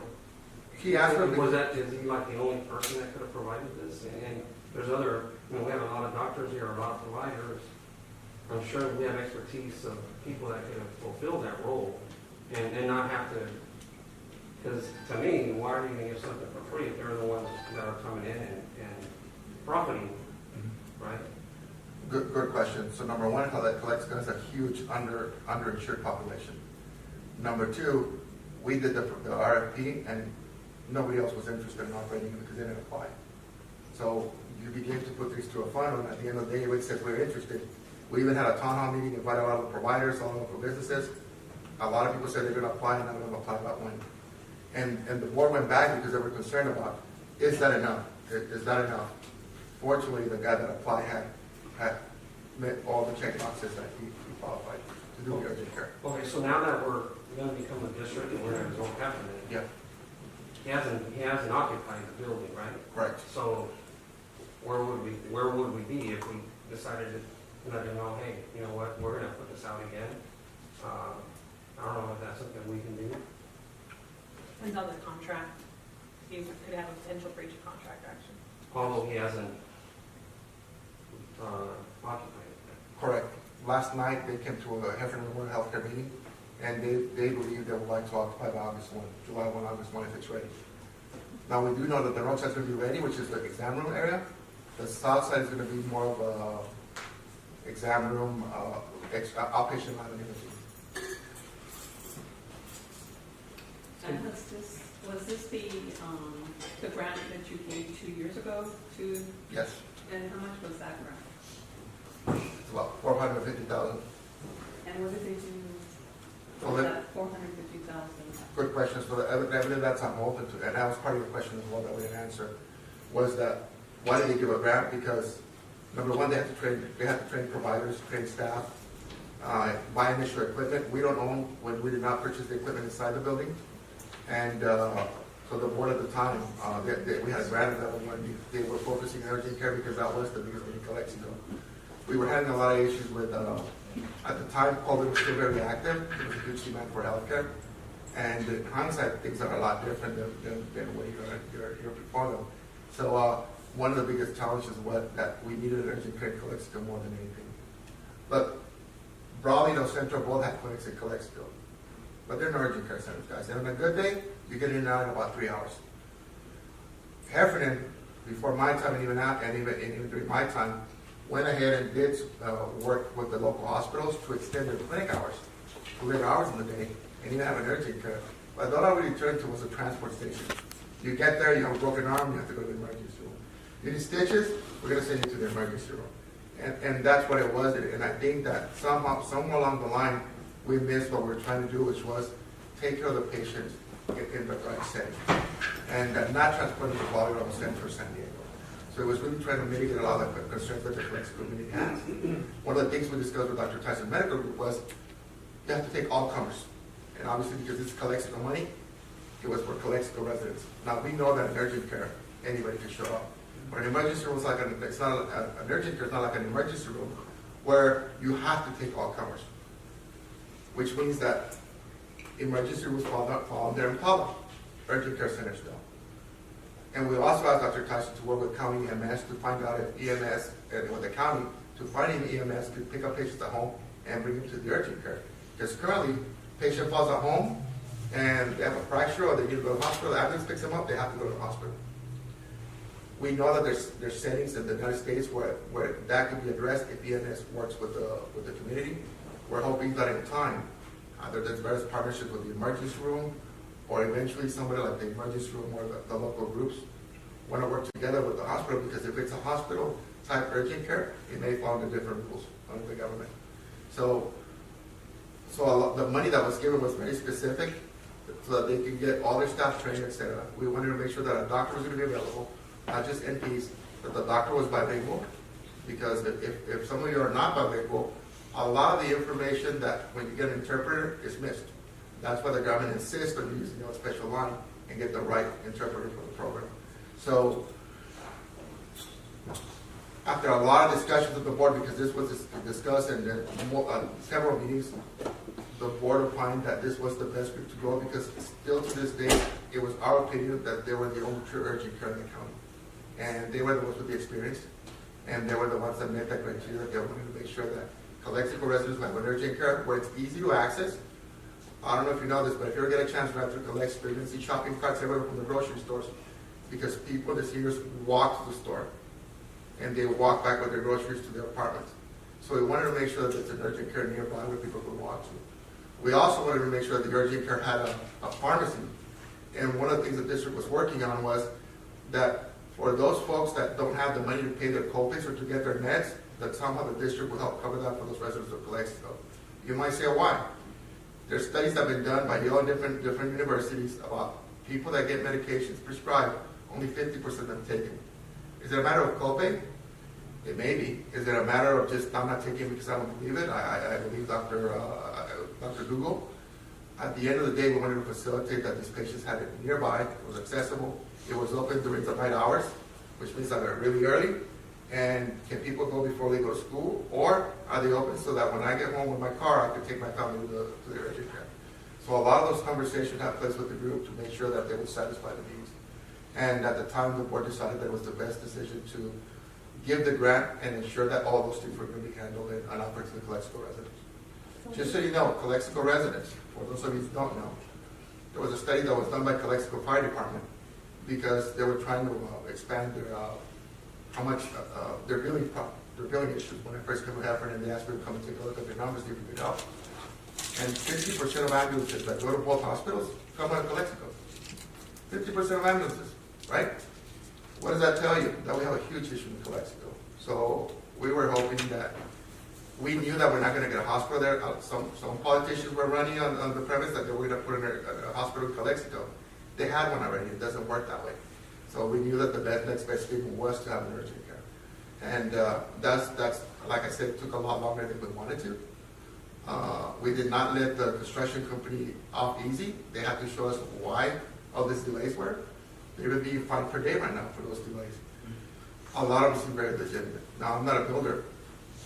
He asked for Is he like the only person that could have provided this? And there's other, we have a lot of doctors here, a lot of providers. I'm sure we have expertise of people that could have fulfilled that role and not have to, because to me, why are you going to give something for free if they're the ones that are coming in and profiting, right? Good question. So number one, Calexico has a huge underinsured population. Number two, we did the RFP and nobody else was interested in operating it because they didn't apply. So you begin to put these through a funnel, and at the end of the day, everybody says we're interested. We even had a town hall meeting, invited a lot of providers, all local businesses. A lot of people said they're going to apply, and I'm going to apply about when. And the board went back because they were concerned about, is that enough? Is that enough? Fortunately, the guy that applied had met all the check boxes that he qualified to do the urgent care. Okay, so now that we're going to become a district and we're going to go Heffernan, Yeah, he hasn't occupied the building, right? correct. So where would we be if we decided to let him know, hey, you know what, we're going to put this out again? I don't know if that's something we can do. Depends on the contract. You could have a potential breach of contract action. Although he hasn't occupied it. Correct. Last night, they came to a Heffernan Memorial Healthcare meeting, and they believe they would like to occupy by August 1, July 1, August 1, if it's ready. Now, we do know that the north side is going to be ready, which is the exam room area. The south side is going to be more of a exam room, outpatient lab and imaging. And was this the grant that you gave 2 years ago to, Yes, and how much was that grant? it's about $450,000. And what did they do Well, with that- that 450,000? Good question. So the evidence that's on hold, and that was part of your question as well that we didn't answer, was that why did they give a grant? Because number one, they have to train providers, train staff, buy initial equipment. We don't own, when we did not purchase the equipment inside the building. And so the board at the time, we had a grant level when they were focusing on urgent care because that was the biggest need in Calexico. We were having a lot of issues with, at the time, COVID was still very active. There was a huge demand for healthcare. And in hindsight, things are a lot different than what you're before them. So one of the biggest challenges was that we needed an urgent care in Calexico more than anything. But Brawley and El Centro both have clinics in Calexico. But they're not urgent care centers, guys. And on a good day, you get in and out in about 3 hours. Heffernan, before my time and even during my time, went ahead and did work with the local hospitals to extend their clinic hours to later hours in the day and even have an urgent care. But all I really turned to was a transport station. You get there, you have a broken arm, you have to go to the emergency room. You need stitches, we're going to send you to the emergency room. And that's what it was. And I think that somehow, somewhere along the line, we missed what we were trying to do, which was take care of the patients in the right setting. And not transport them to Florida or Central San Diego. So it was really trying to mitigate a lot of the concerns that the Calexico community has. One of the things we discussed with Dr. Tyson Medical Group was you have to take all comers. And obviously, because it's Calexico money, it was for Calexico residents. Now, we know that in urgent care, anybody can show up. But an emergency room is like it's not an urgent care, it's not like an emergency room where you have to take all comers. Which means that emergency rooms fall under Impala, urgent care centers still. And we also asked Dr. Tyson to work with county EMS to find out if EMS, with the county, to find an EMS to pick up patients at home and bring them to the urgent care. Because currently, patient falls at home and they have a fracture or they need to go to the hospital, the ambulance picks them up, they have to go to the hospital. We know that there's settings in the United States where that could be addressed if EMS works with the community. We're hoping that in time, either there's various partnerships with the emergency room, or eventually somebody like the emergency room or the local groups want to work together with the hospital, because if it's a hospital type urgent care, it may fall under different rules under the government. So the money that was given was very specific, so that they can get all their staff trained, etc. We wanted to make sure that a doctor was going to be available, not just NPs, that the doctor was bilingual, because if some of you are not bilingual, a lot of the information that when you get an interpreter is missed. That's why the government insists on using a special line and get the right interpreter for the program. So after a lot of discussions with the board, because this was discussed in several meetings, the board opined that this was the best route to go, because still to this day, it was our opinion that they were the only true urgent care in the county. And they were the ones with the experience, and they were the ones that met that criteria. They wanted to make sure that Calexico residents have an urgent care where it's easy to access. I don't know if you know this, but if you ever get a chance to drive through Calexico, you're going to see shopping carts everywhere from the grocery stores, because people, the seniors, walk to the store, and they walk back with their groceries to their apartments. So we wanted to make sure that there's an urgent care nearby where people could walk to. We also wanted to make sure that the urgent care had a pharmacy. And one of the things the district was working on was that for those folks that don't have the money to pay their copays or to get their meds, that somehow the district will help cover that for those residents of Calexico. You might say, why? There's studies that have been done by Yale and different universities about people that get medications prescribed, only 50% of them take them. Is it a matter of copay? It may be. Is it a matter of just I'm not taking it because I don't believe it? I believe Dr. Google. At the end of the day, we wanted to facilitate that these patients had it nearby, it was accessible, it was open during the night hours, which means that they're really early. And can people go before they go to school? Or are they open so that when I get home with my car, I can take my family to the urgent care? So a lot of those conversations have place with the group to make sure that they would satisfy the needs. And at the time, the board decided that it was the best decision to give the grant and ensure that all those things were going to be handled and offered to the Calexico residents. Just so you know, Calexico residents, for those of you who don't know, there was a study that was done by Calexico Fire Department because they were trying to expand their their billing issues. When I first came to Heffernan, and they asked me to come and take a look at their numbers, see if we could help. And 50% of ambulances that go to both hospitals come out of Calexico. 50% of ambulances, right? What does that tell you? That we have a huge issue in Calexico. So we were hoping that we knew that we're not going to get a hospital there. Some politicians were running on the premise that they were going to put in a hospital in Calexico. They had one already. It doesn't work that way. So we knew that the next best thing was to have an urgent care. And that's like I said, it took a lot longer than we wanted to. We did not let the construction company off easy. They had to show us why all these delays were. They would be fined per day right now for those delays. A lot of them seem very legitimate. Now, I'm not a builder,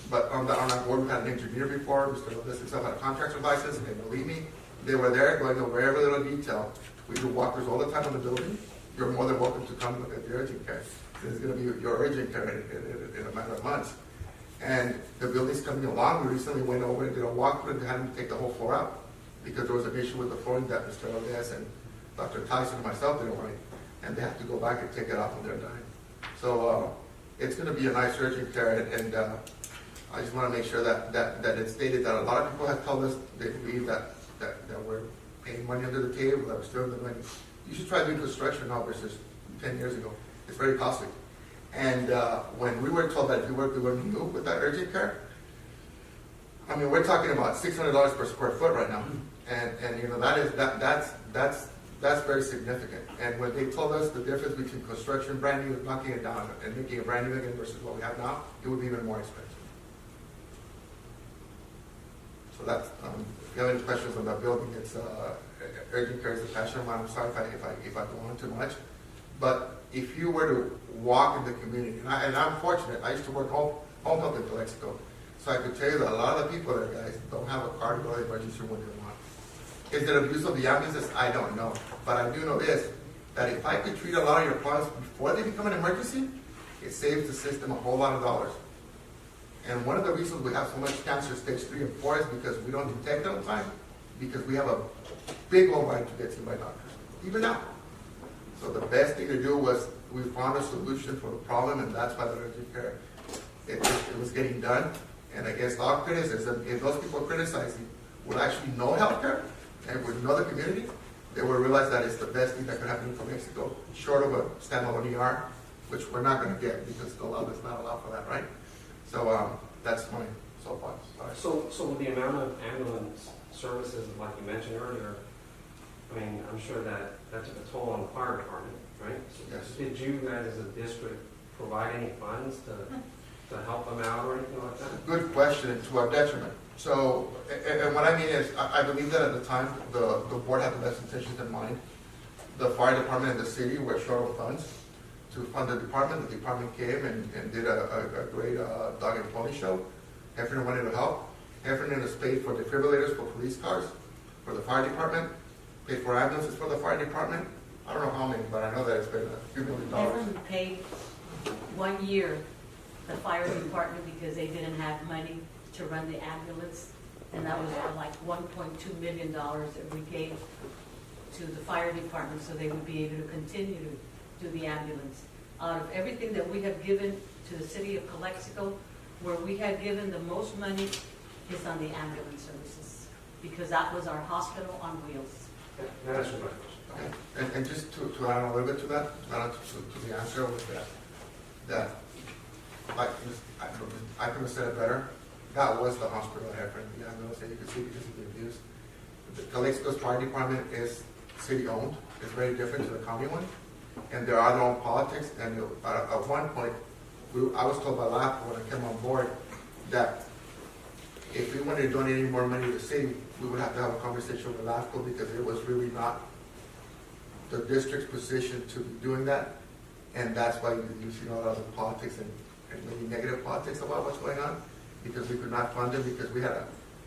but on our board, we had an engineer before. Mr. Lopez himself had a contractor license, and they believe me, they were there going over every little detail. We do walkthroughs all the time in the building. You're more than welcome to come look at the urgent care. It's going to be your urgent care in a matter of months. And the building's coming along. We recently went over and did a walkthrough and had them take the whole floor out because there was an issue with the flooring that Mr. Lopez and Dr. Tyson and myself didn't like. And they have to go back and take it off on their dime. So it's going to be a nice urgent care, and I just want to make sure that it's stated that a lot of people have told us they believe that we're paying money under the table, that we're stealing the money. You should try doing construction now versus 10 years ago. It's very costly. And when we were told that if we were to move with that urgent care, I mean, we're talking about $600 per square foot right now, and you know that's very significant. And when they told us the difference between construction brand new, knocking it down, and making it brand new again versus what we have now, it would be even more expensive. So that's, if you have any questions on that building, it's urgent care is a passion of mine. I'm sorry if I go on too much. But if you were to walk in the community, and I'm fortunate, I used to work home health in Calexico, so I could tell you that a lot of the people there, guys, don't have a car to go to the emergency room when they want. Is it abuse of the ambulances? I don't know. But I do know this, that if I could treat a lot of your problems before they become an emergency, it saves the system a whole lot of dollars. And one of the reasons we have so much cancer stage 3 and 4 is because we don't detect it on time, because we have a big old line to get seen by doctors, even now. So the best thing to do was we found a solution for the problem, and that's why the urgent care, it was getting done. And I guess all criticism, if those people criticizing would actually know healthcare and would know the community, they would realize that it's the best thing that could happen for Mexico, short of a standalone ER, which we're not going to get because the law does not allow for that, right? So that's my soapbox. Sorry. So with the amount of ambulance services, like you mentioned earlier, I mean, I'm sure that took a toll on the fire department, right? So Yes. Did you guys as a district provide any funds to help them out or anything like that? Good question, to our detriment. So, and what I mean is, I believe that at the time, the board had the best intentions in mind. The fire department and the city were short of funds to fund the department. The department came and did a great dog and pony show. Heffernan wanted to help. Heffernan has paid for defibrillators for police cars, for the fire department, paid for ambulances for the fire department. I don't know how many, but I know that it's been a few $1 million. Everyone paid 1 year the fire department because they didn't have money to run the ambulance, and that was like $1.2 million that we gave to the fire department so they would be able to continue to do the ambulance. Out of everything that we have given to the city of Calexico, where we have given the most money is on the ambulance services, because that was our hospital on wheels. That's my question. Okay. And just to add on a little bit to that, to the answer was that like I could have said it better. That was the hospital at Heffernan. Yeah, no, say you can see because of the abuse. The Calexico's fire department is city owned. It's very different to the county one, and there are their own politics. And at one point, I was told by LAFCO when I came on board that if we wanted to donate any more money to the city, we would have to have a conversation with LAFCO because it was really not the district's position to be doing that. And that's why you see a lot of the politics and maybe negative politics about what's going on, because we could not fund it because we had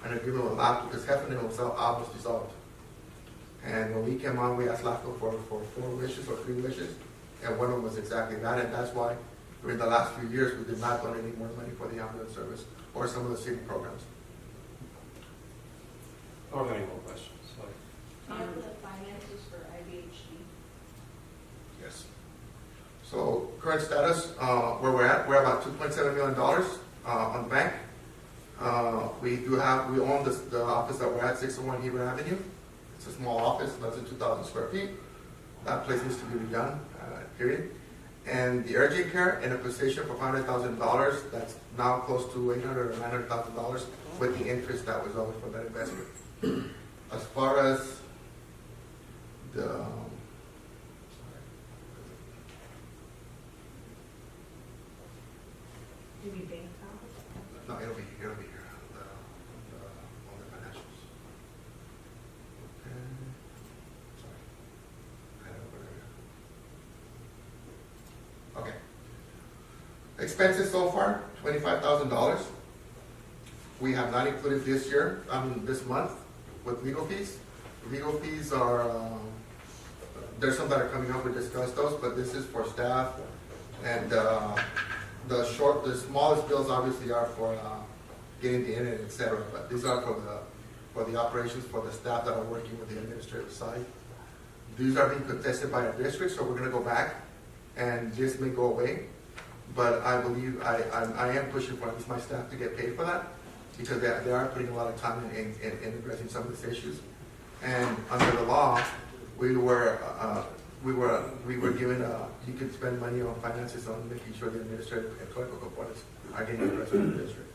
an agreement with LAFCO because Heffernan himself was dissolved. And when we came on, we asked LAFCO for 4 wishes or 3 wishes, and one of them was exactly that, and that's why during the last few years we did not donate any more money for the ambulance service or some of the city programs. I don't have any more questions. Do you have the finances for IVHD? Yes. So current status, where we're at, we're about $2.7 million on the bank. We own the office that we're at, 601 Heber Avenue. It's a small office, less than 2,000 square feet. That place needs to be redone, period. And the urgent care in a position for $500,000, that's now close to $800,000 or $900,000 with the interest that was owed for that investment. As far as the Do you bank account? no, it'll be here. On the financials. Okay. Sorry. I had it over there. Okay. Expenses so far, $25,000. We have not included this year, this month, with legal fees. Legal fees are, there's some that are coming up, we discussed those, but this is for staff. And the smallest bills obviously are for getting the internet, etc. But these are for the operations, for the staff that are working with the administrative side. These are being contested by our district, so we're going to go back, and this may go away. But I believe I am pushing for at least my staff to get paid for that, because they are putting a lot of time in addressing some of these issues. And under the law, we were given you could spend money on finances on making sure the administrative and clerical components are getting addressed in the district.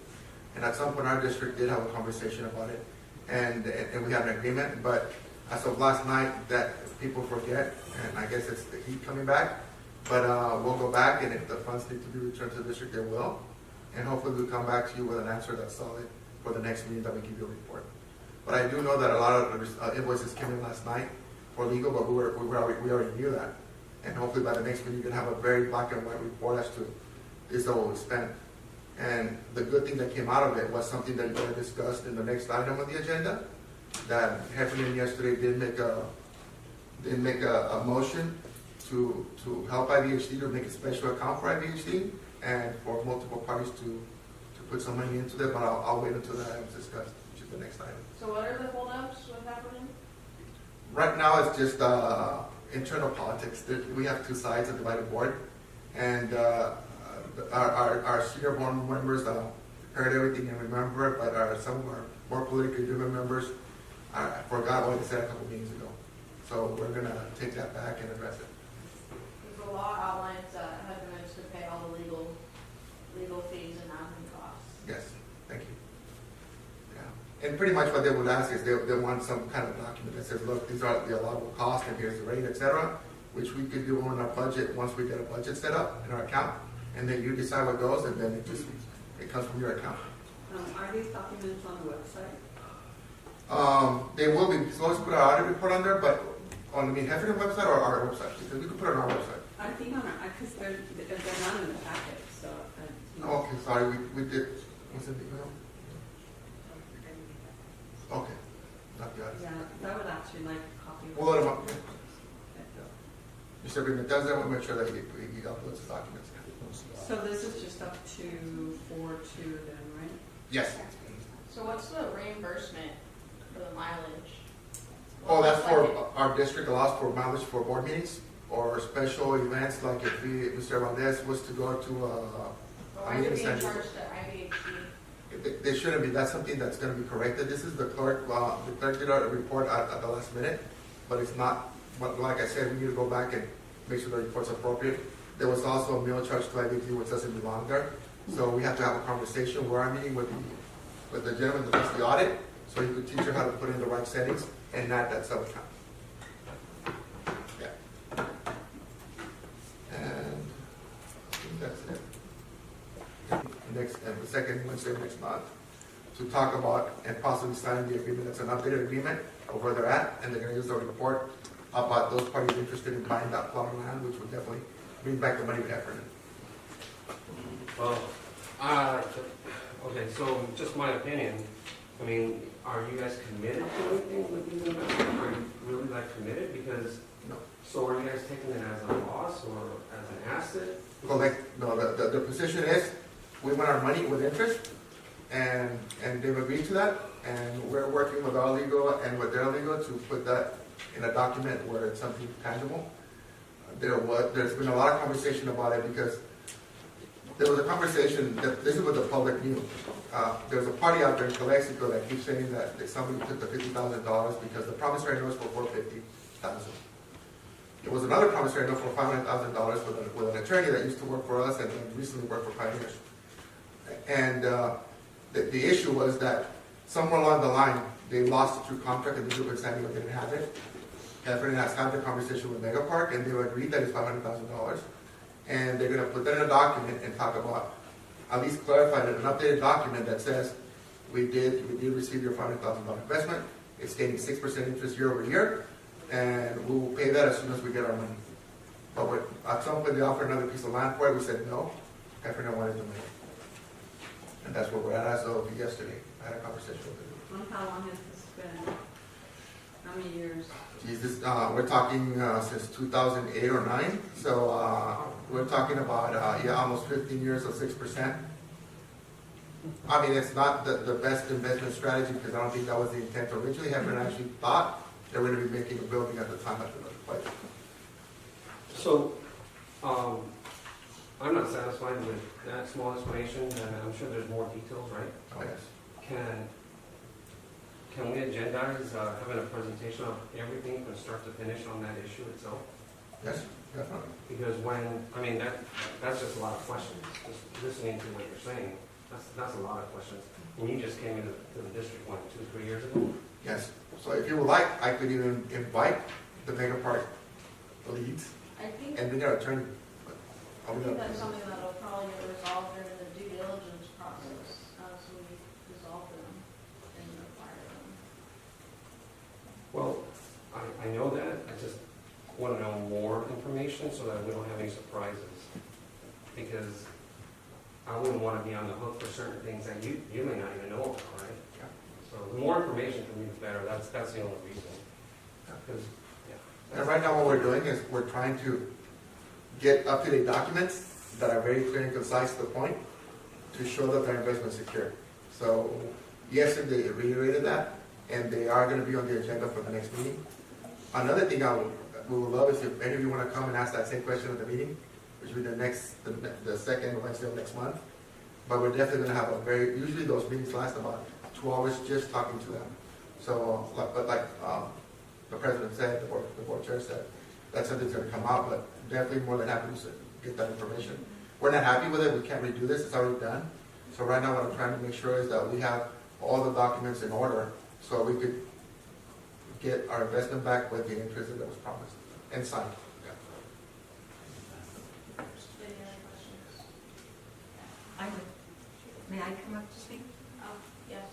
And at some point, our district did have a conversation about it, and we had an agreement. But as of last night, that people forget, and I guess it's the heat coming back. But we'll go back, and if the funds need to be returned to the district, they will. And hopefully we'll come back to you with an answer that's solid for the next meeting that we give you a report. But I do know that a lot of invoices came in last night for legal, but we already knew that. And hopefully by the next meeting, you can have a very black and white report as to this is what we spent. And the good thing that came out of it was something that you're going to discuss in the next item of the agenda, that Heffernan yesterday did make a motion to help IVHD, to make a special account for IVHD, and for multiple parties to put some money into that, but I'll wait until that item's discussed, which is the next item. So what are the holdups with happening? Right now, it's just internal politics. We have two sides, a divided board, and our senior board members heard everything and remember it, but some of our more politically driven members forgot what they said a couple meetings ago. So we're going to take that back and address it. The law outlines Heffernan to pay all the legal fees and admin costs. Yes, thank you. Yeah, and pretty much what they would ask is they want some kind of document that says, look, these are the allowable costs and here's the rate, etc., which we could do on our budget once we get a budget set up in our account, and then you decide what goes, and then it comes from your account. Are these documents on the website? They will be. So let's put our audit report on there, but on the Heffernan website or our website, because we can put it on our website. I think on our, because they're not in the packet, so. Oh, okay, sorry, we did. Was it the email? Okay, not the audit. Yeah, that would actually like a copy. We'll let him up. Mr. Agreement does that, we'll make sure that he uploads the documents. So this is just up to 4.2 then, right? Yes. So what's the reimbursement for the mileage? Oh, that's for our district allows for mileage for board meetings or special events, like if Mr. Valdez was to go to Why is it being charged to IVHD? They shouldn't be. That's something that's going to be corrected. This is the clerk. The clerk did a report at the last minute, but it's not. But like I said, we need to go back and make sure the report's appropriate. There was also a meal charge to IVHD, which doesn't belong there. So we have to have a conversation. We're meeting with the gentleman that does the audit, so he could teach her how to put in the right settings and not that sub account. Yeah. And I think that's it. The second Wednesday of next month to talk about and possibly sign the agreement. That's an updated agreement of where they're at, and they're going to use the report about those parties interested in buying that plot of land, which would definitely bring back the money we have for it. Well, okay, so just my opinion, I mean, are you guys committed to anything with these investments? Are you really like committed? Because, No. so are you guys taking it as a loss or as an asset? Well, the position is we want our money with interest, and they've agreed to that, and we're working with our legal and with their legal to put that in a document where it's something tangible. There's been a lot of conversation about it because there was a conversation that this is what the public knew. There's a party out there in Calexico that keeps saying that somebody took the $50,000 because the promissory note was for $450,000. There was another promissory note for $500,000 with an attorney that used to work for us and recently worked for Pioneers. And the issue was that somewhere along the line they lost it through contract and the group in San Diego didn't have it. Heffernan has had the conversation with Mega Park and they agreed that it's $500,000. And they're going to put that in a document and talk about, at least clarify that an updated document that says we did receive your $500,000 investment. It's getting 6% interest year over year, and we will pay that as soon as we get our money. But at some point they offered another piece of land for it. We said no. Heffernan wanted the money, and that's where we're at as of yesterday. I had a conversation with them. How long has this been? How many years? Jesus, we're talking since 2008 or 9. So we're talking about almost 15 years of 6%. I mean, it's not the best investment strategy because I don't think that was the intent originally. Heffernan actually thought they were going to be making a building at the time after the budget. So, I'm not satisfied with that small explanation, and I'm sure there's more details, right? Oh yes. Can we agendize having a presentation of everything from start to finish on that issue itself? Yes, definitely. Because that's just a lot of questions. Just listening to what you're saying, that's a lot of questions. And you just came into the district, 2-3 years ago? Yes. So if you would like, I could even invite the Mega Park leads I think and their attorney. I think that's something that'll probably get resolved during the due diligence process, so we dissolve them and acquire them. Well, I know that. I just want to know more information so that we don't have any surprises. Because I wouldn't want to be on the hook for certain things that you may not even know about, right? Yeah. So So the more information from you, the better. That's the only reason. Because, yeah. And right now what we're doing is we're trying to get up-to-date documents that are very clear and concise to the point to show that their investment is secure. So yesterday they reiterated that, and they are going to be on the agenda for the next meeting. Another thing we would love is if any of you want to come and ask that same question at the meeting, which will be the second Wednesday of next month. But we're definitely going to have usually those meetings last about 2 hours just talking to them. So, like the president said, the board chair said, that's something that's going to come out, but definitely more than happy to get that information. We're not happy with it. We can't redo this. It's already done. So right now what I'm trying to make sure is that we have all the documents in order so we could get our investment back with the interest that was promised and signed. Any other questions? I would, may I come up to speak? Yes.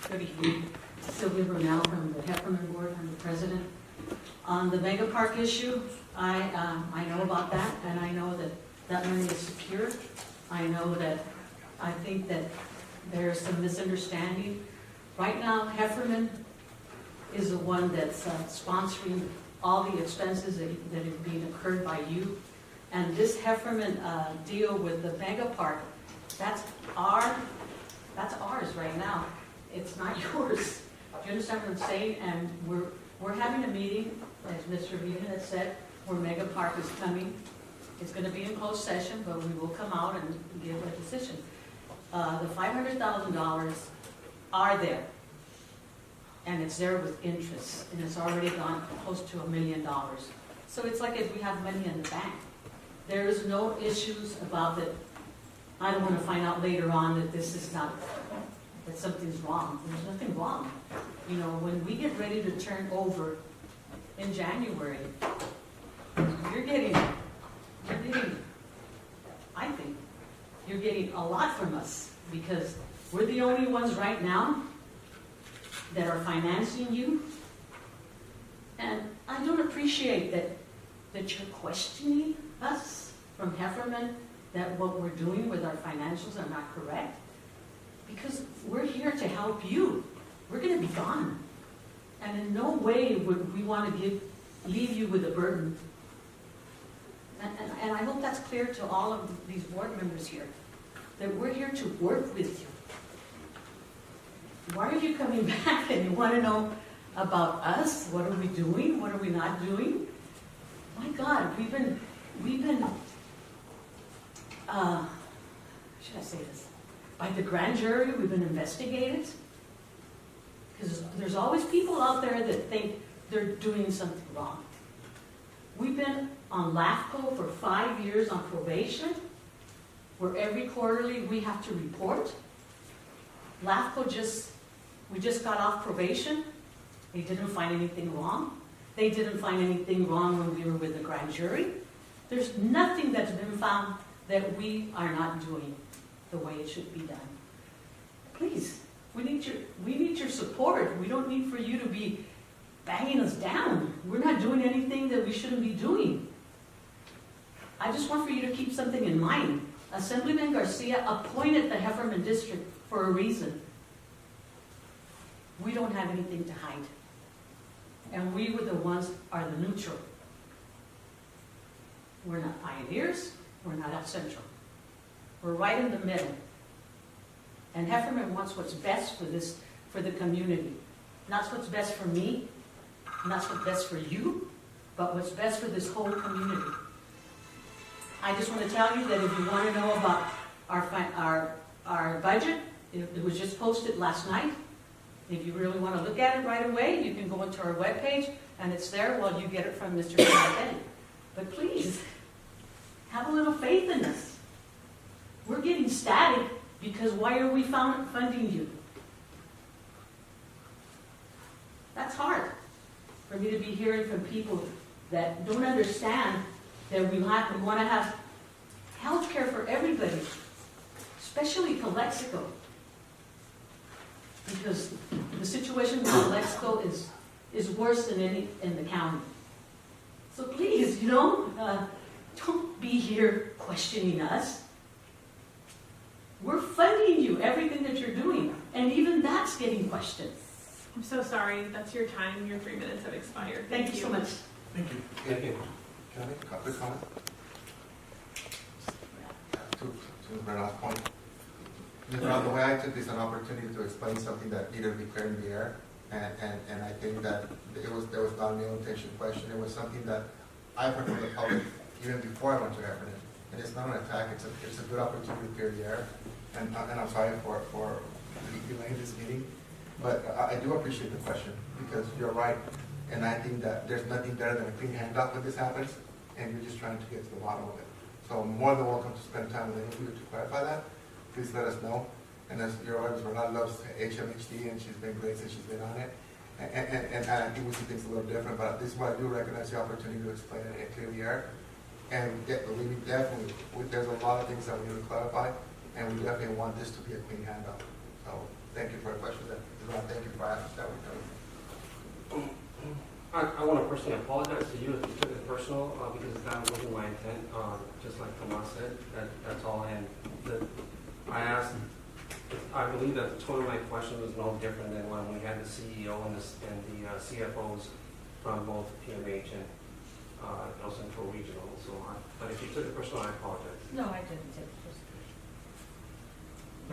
Good evening. Sylvia Brunel from the Heffernan Board. I'm the president. On the mega park issue, I know about that, and I know that that money is secure. I think that there's some misunderstanding. Right now, Heffernan is the one that's sponsoring all the expenses that are being incurred by you. And this Heffernan deal with the mega park, that's ours right now. It's not yours. Do you understand what I'm saying? And we're having a meeting, as Mr. Regan had said, where mega park is coming. It's going to be in closed session, but we will come out and give a decision. The $500,000 are there, and it's there with interest, and it's already gone close to $1 million. So it's like if we have money in the bank. There is no issues about that. I don't want to find out later on that this is not, that something's wrong. There's nothing wrong. You know, when we get ready to turn over in January, you're getting, I think, you're getting a lot from us because we're the only ones right now that are financing you. And I don't appreciate that you're questioning us from Heffernan, that what we're doing with our financials are not correct. Because we're here to help you. We're going to be gone. And in no way would we want to leave you with a burden. And I hope that's clear to all of these board members here, that we're here to work with you. Why are you coming back and you want to know about us? What are we doing? What are we not doing? My God, we've been should I say this? By the grand jury, we've been investigated. Because there's always people out there that think they're doing something wrong. We've been on LAFCO for 5 years on probation, where every quarterly we have to report. LAFCO we just got off probation. They didn't find anything wrong. They didn't find anything wrong when we were with the grand jury. There's nothing that's been found that we are not doing the way it should be done. Please, we need your support. We don't need for you to be banging us down. We're not doing anything that we shouldn't be doing. I just want for you to keep something in mind. Assemblyman Garcia appointed the Heffernan District for a reason. We don't have anything to hide. And we were the ones are the neutral. We're not pioneers. We're not out central. We're right in the middle. And Heffernan wants what's best for the community. Not what's best for me, not what's best for you, but what's best for this whole community. I just want to tell you that if you want to know about our budget, it was just posted last night. If you really want to look at it right away, you can go into our webpage, and it's there while you get it from Mr. Benny. But please, have a little faith in us. We're getting static because why are we funding you? That's hard for me to be hearing from people that don't understand that we want to have health care for everybody, especially Calexico. Because the situation with Calexico is worse than any in the county. So please, don't be here questioning us. We're funding you, everything that you're doing, and even that's getting questioned. I'm so sorry. That's your time. Your 3 minutes have expired. Thank you so much. Thank you. Thank you. Can I make a quick comment? To Rena's point. The way I took this an opportunity to explain something that needed to be clear in the air, and I think that there was not an ill-intention question. It was something that I heard from the public even before I went to Heffernan. And it's not an attack, it's a good opportunity to clear the air. And I'm sorry for delaying this meeting, but I do appreciate the question, because you're right. And I think that there's nothing better than a clean handout when this happens, and you're just trying to get to the bottom of it. So I'm more than welcome to spend time with any of you to clarify that. Please let us know. And as your audience, Renata loves HMHD, and she's been great since she's been on it. And I think we see things a little different, but this is why I do recognize the opportunity to explain it and clear the air. And we definitely, there's a lot of things that we need to clarify, and we definitely want this to be a clean handout. So thank you for the question. Thank you for asking that. I want to personally apologize to you if you took it personal, because that wasn't my intent. Just like Tomas said, that's all. And I asked, I believe that the tone of my question was no different than when we had the CEO and the CFOs from both PMH and El Centro Regional. So, but if you took it personal, I apologize. No, I didn't take it.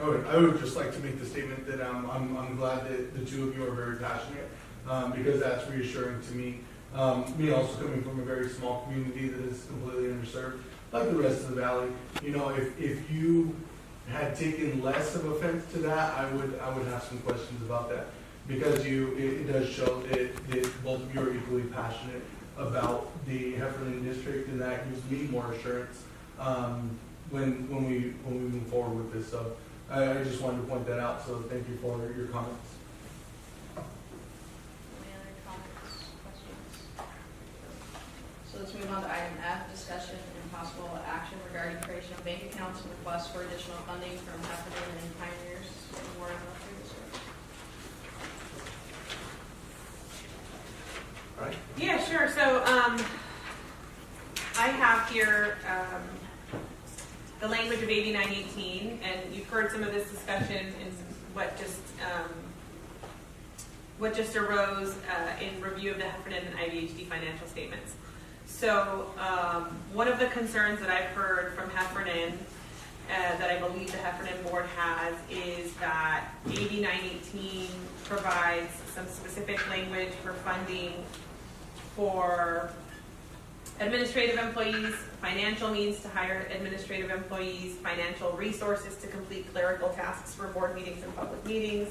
I would just like to make the statement that I'm glad that the two of you are very passionate, because that's reassuring to me. Me also coming from a very small community that is completely underserved, like the rest of the valley. You know, if you had taken less of offense to that, I would have some questions about that, because it does show that both of you are equally passionate about the Heffernan district, and that gives me more assurance when we move forward with this. So I just wanted to point that out. So thank you for your comments. Any other comments, questions? So let's move on to item F, discussion and possible action regarding creation of bank accounts and requests for additional funding from Heffernan and Pioneers in Warren Healthcare District. All right. Yeah, sure. So I have here the language of AB 918, and you've heard some of this discussion in what just arose in review of the Heffernan and IVHD financial statements. So one of the concerns that I've heard from Heffernan that I believe the Heffernan board has is that AB 918 provides some specific language for funding for administrative employees, financial means to hire administrative employees, financial resources to complete clerical tasks for board meetings and public meetings,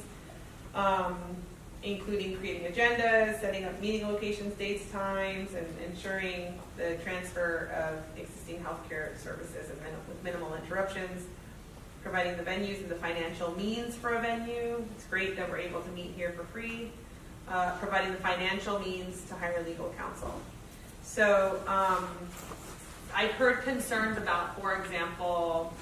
including creating agendas, setting up meeting locations, dates, times, and ensuring the transfer of existing healthcare services with minimal interruptions, providing the venues and the financial means for a venue. It's great that we're able to meet here for free. Providing the financial means to hire legal counsel. So I've heard concerns about, for example,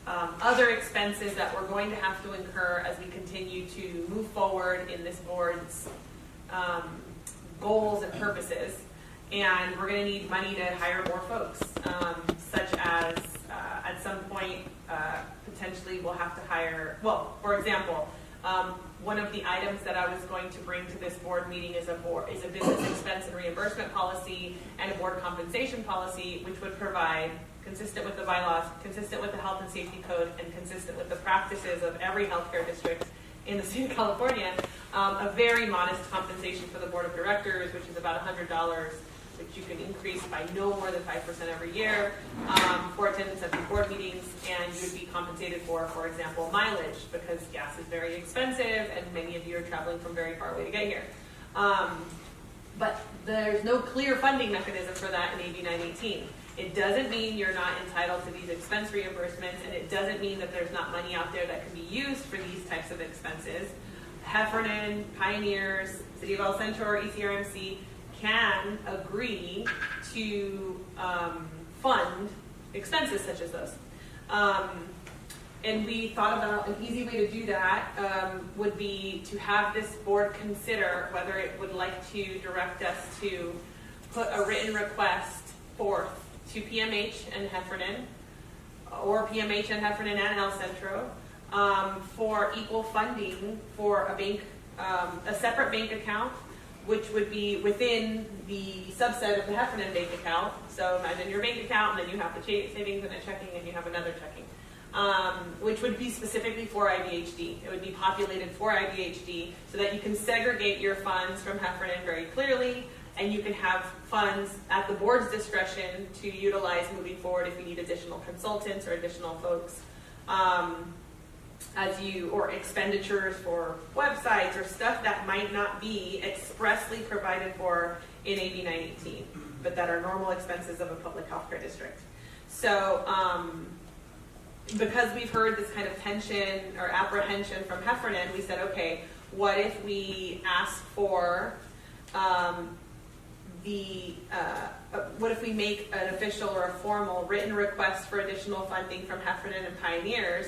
other expenses that we're going to have to incur as we continue to move forward in this board's goals and purposes. And we're going to need money to hire more folks, such as at some point, potentially we'll have to hire, well, for example, one of the items that I was going to bring to this board meeting is a business expense and reimbursement policy and a board compensation policy, which would provide, consistent with the bylaws, consistent with the health and safety code, and consistent with the practices of every healthcare district in the state of California, a very modest compensation for the board of directors, which is about $100, which you can increase by no more than 5% every year for attendance at the board meetings, and you would be compensated for example, mileage, because gas is very expensive and many of you are traveling from very far away to get here. But there's no clear funding mechanism for that in AB 918. It doesn't mean you're not entitled to these expense reimbursements, and it doesn't mean that there's not money out there that can be used for these types of expenses. Heffernan, Pioneers, City of El Centro, or ECRMC can agree to fund expenses such as those. And we thought about an easy way to do that would be to have this board consider whether it would like to direct us to put a written request forth to PMH and Heffernan, or PMH and Heffernan and El Centro, for equal funding for a bank, a separate bank account, which would be within the subset of the Heffernan bank account. So imagine your bank account, and then you have the savings and a checking, and you have another checking, which would be specifically for IVHD. It would be populated for IVHD so that you can segregate your funds from Heffernan very clearly, and you can have funds at the board's discretion to utilize moving forward if you need additional consultants or additional folks. Or expenditures for websites or stuff that might not be expressly provided for in AB 918, but that are normal expenses of a public healthcare district. So because we've heard this kind of tension or apprehension from Heffernan, we said, okay, what if we ask for what if we make an official or a formal written request for additional funding from Heffernan and Pioneers,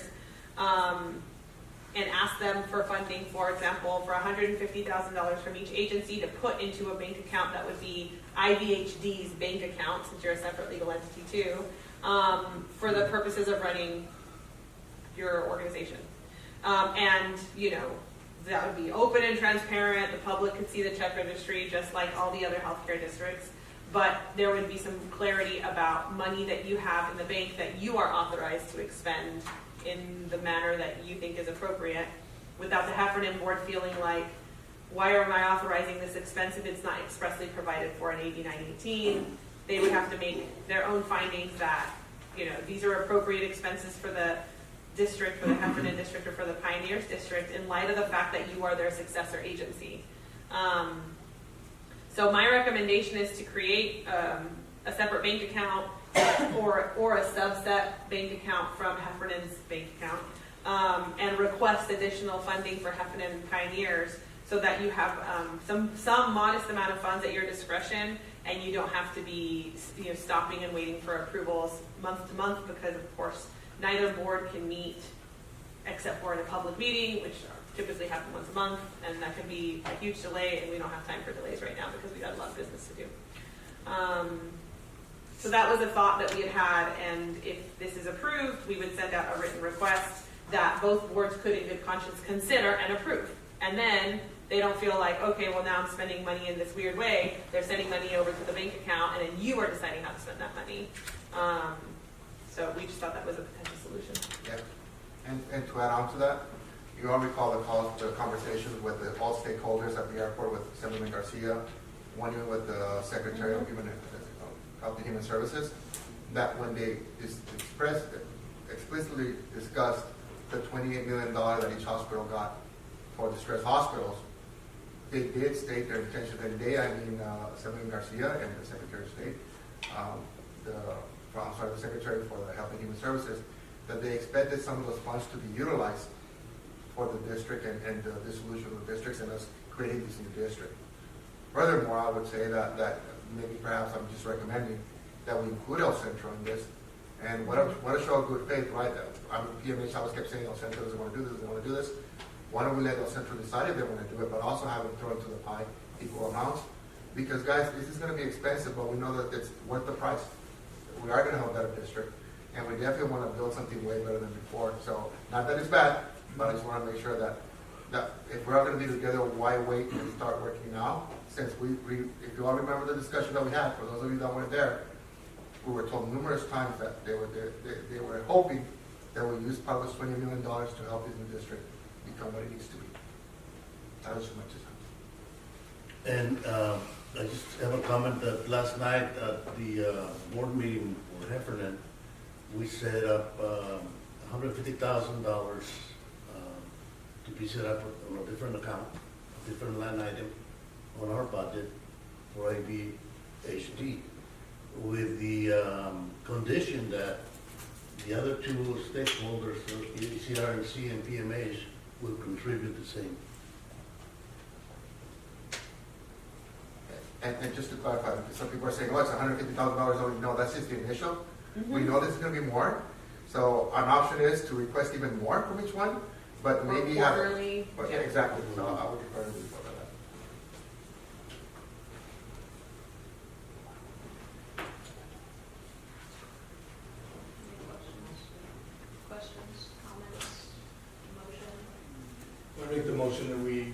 and ask them for funding, for example, for $150,000 from each agency to put into a bank account that would be IVHD's bank account, since you're a separate legal entity too, for the purposes of running your organization. And, you know, that would be open and transparent. The public could see the check registry just like all the other healthcare districts. But there would be some clarity about money that you have in the bank that you are authorized to expend in the manner that you think is appropriate, without the Heffernan board feeling like, why am I authorizing this expense if it's not expressly provided for in AB 918? They would have to make their own findings that, you know, these are appropriate expenses for the district, for the Heffernan district, or for the Pioneers district, in light of the fact that you are their successor agency. So my recommendation is to create a separate bank account or a subset bank account from Heffernan's bank account, and request additional funding for Heffernan and Pioneers, so that you have some modest amount of funds at your discretion, and you don't have to be, you know, stopping and waiting for approvals month to month, because of course neither board can meet except for in a public meeting, which typically happen once a month, and that can be a huge delay, and we don't have time for delays right now because we got a lot of business to do. So that was a thought that we had, and if this is approved, we would send out a written request that both boards could in good conscience consider and approve. And then they don't feel like, okay, well now I'm spending money in this weird way. They're sending money over to the bank account, and then you are deciding how to spend that money. So we just thought that was a potential solution. Yeah. And to add on to that, you all recall the conversations with all stakeholders at the airport, with Assemblyman Garcia, one even with the Secretary of Health and Human Services, that when they explicitly discussed the $28 million that each hospital got for distressed hospitals, they did state their intention, and they, I mean, Assemblyman Garcia and the Secretary of State, the Secretary for the Health and Human Services, that they expected some of those funds to be utilized for the district and the dissolution of the districts and us creating this new district. Furthermore, I would say that maybe perhaps I'm just recommending that we include El Centro in this, and what a show of good faith, right? I mean, PMH always kept saying El Centro doesn't want to do this, doesn't want to do this. Why don't we let El Centro decide if they want to do it, but also have them throw into the pie equal amounts? Because guys, this is going to be expensive, but we know that it's worth the price. We are going to have a better district, and we definitely want to build something way better than before. So, not that it's bad, but I just want to make sure that if we're all going to be together, why wait and start working now? Since if you all remember the discussion that we had, for those of you that weren't there, we were told numerous times that they were hoping that we use part of this $20 million to help this new district become what it needs to be. That was as much as And I just have a comment that last night at the board meeting for Heffernan, we set up $150,000 to be set up on a different account, a different line item on our budget for IVHD, with the condition that the other two stakeholders, CRNC and PMH, will contribute the same. And just to clarify, because some people are saying, oh, it's $150,000 only. No, that's just the initial. Mm-hmm. We know this is going to be more. So an option is to request even more from each one, but maybe have quarterly. Yeah, exactly. So I would prefer to do that. I make the motion that we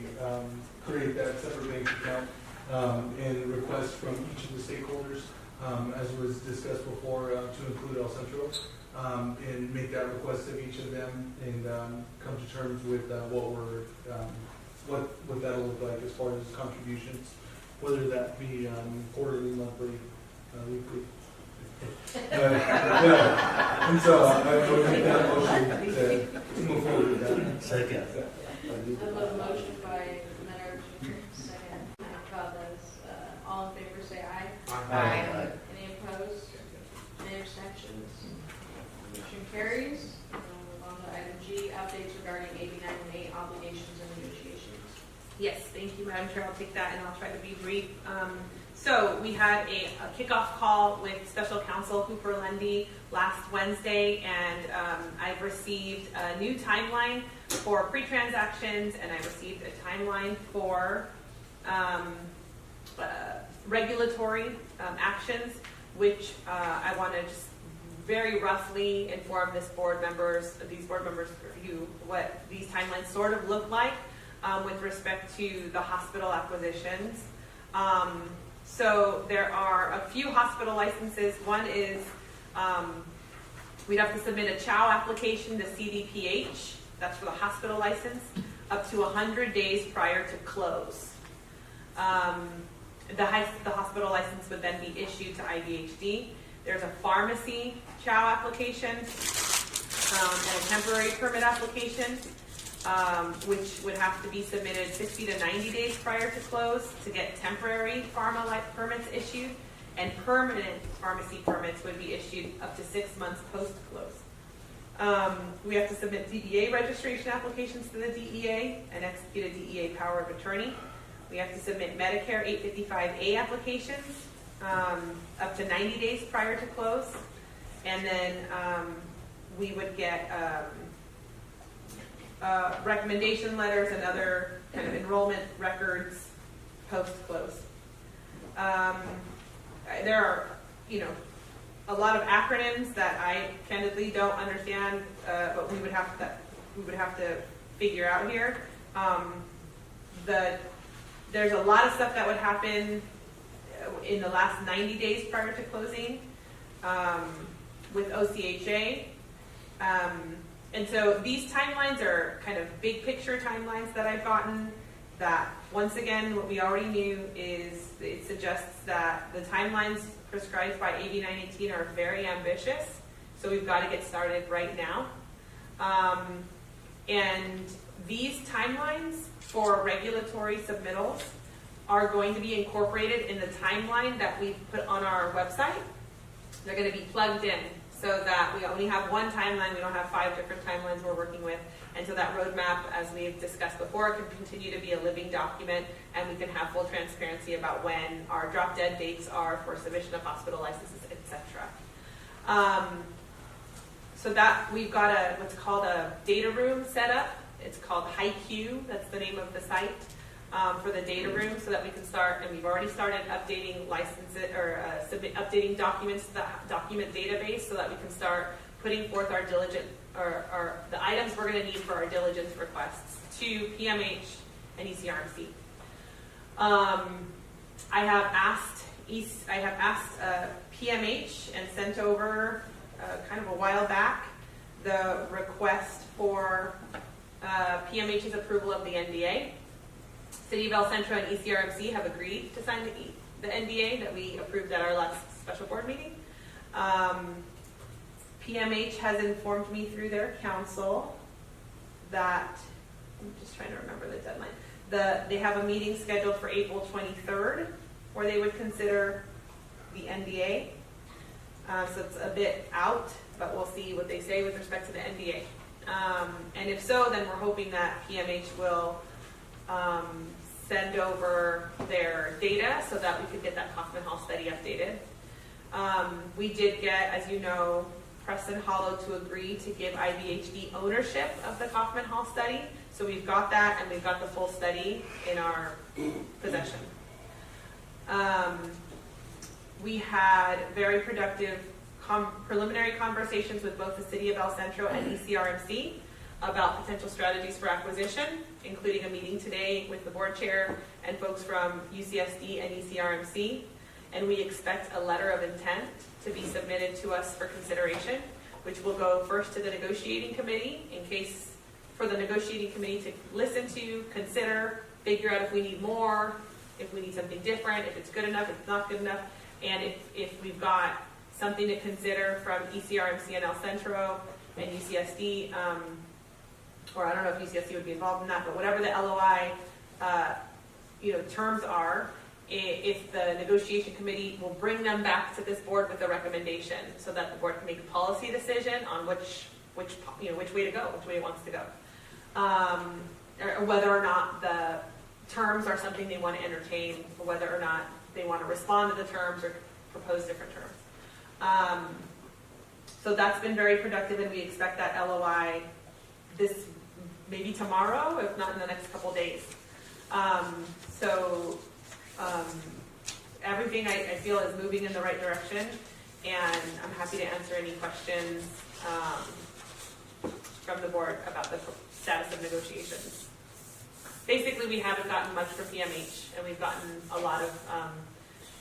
create that separate bank account and request from each of the stakeholders, as was discussed before, to include El Centro, and make that request of each of them and come to terms with what that'll look like as far as contributions, whether that be quarterly, monthly, weekly. Yeah. And so I would make that motion to move forward with that. Second. I have a motion by Mayor Junior, second by Valdez. All in favor say aye. Aye. Any opposed? Any abstentions? Motion carries. And we'll move on to item G, updates regarding AB 918 obligations and negotiations. Yes, thank you, Madam Chair. I'll take that and I'll try to be brief. So we had a kickoff call with Special Counsel Hooper Lundy last Wednesday, and I've received a new timeline for pre-transactions, and I received a timeline for regulatory actions, which I want to just very roughly inform these board members review what these timelines sort of look like with respect to the hospital acquisitions. So there are a few hospital licenses. One is we'd have to submit a CHOW application to CDPH, that's for the hospital license, up to 100 days prior to close. The hospital license would then be issued to IVHD. There's a pharmacy CHOW application and a temporary permit application, which would have to be submitted 60 to 90 days prior to close to get temporary pharma-like permits issued, and permanent pharmacy permits would be issued up to 6 months post-close. We have to submit DEA registration applications to the DEA and execute a DEA power of attorney. We have to submit Medicare 855A applications up to 90 days prior to close, and then we would get recommendation letters and other kind of enrollment records post-close. There are, a lot of acronyms that I candidly don't understand, but we would have to figure out here. There's a lot of stuff that would happen in the last 90 days prior to closing with OCHA. And so these timelines are kind of big picture timelines that I've gotten that, once again, what we already knew is it suggests that the timelines prescribed by AB 918 are very ambitious, so we've got to get started right now. And these timelines for regulatory submittals are going to be incorporated in the timeline that we've put on our website. They're going to be plugged in so that we only have one timeline, we don't have 5 different timelines we're working with, and so that roadmap, as we've discussed before, can continue to be a living document, and we can have full transparency about when our drop dead dates are for submission of hospital licenses, etc. So that we've got what's called a data room set up. It's called HiQ, that's the name of the site for the data room, so that we can start, and we've already started updating licenses or updating documents to the document database, so that we can start putting forth our diligent or the items we're going to need for our diligence requests to PMH and ECRMC. I have asked PMH and sent over kind of a while back the request for PMH's approval of the NDA. City of El Centro and ECRMC have agreed to sign the NDA that we approved at our last special board meeting. PMH has informed me through their counsel that, I'm just trying to remember the deadline, they have a meeting scheduled for April 23rd where they would consider the NDA. So it's a bit out, but we'll see what they say with respect to the NDA. And if so, then we're hoping that PMH will send over their data so that we could get that Kaufman Hall study updated. We did get, as you know, Preston Hollow to agree to give IVHD ownership of the Kaufman Hall study. So we've got that, and we've got the full study in our possession. We had very productive preliminary conversations with both the City of El Centro and ECRMC. about potential strategies for acquisition, including a meeting today with the board chair and folks from UCSD and ECRMC. And we expect a letter of intent to be submitted to us for consideration, which will go first to the negotiating committee in case for the negotiating committee to listen to, consider, figure out if we need more, if we need something different, if it's good enough, if it's not good enough, and if we've got something to consider from ECRMC and El Centro and UCSD, or I don't know if UCSD would be involved in that, but whatever the LOI terms are, if the negotiation committee will bring them back to this board with a recommendation so that the board can make a policy decision on which way to go, which way it wants to go. Or whether or not the terms are something they want to entertain, or whether or not they want to respond to the terms or propose different terms. So that's been very productive, and we expect that LOI maybe tomorrow, if not in the next couple days. Everything I feel is moving in the right direction, and I'm happy to answer any questions from the board about the status of negotiations. Basically, we haven't gotten much for PMH, and we've gotten a lot of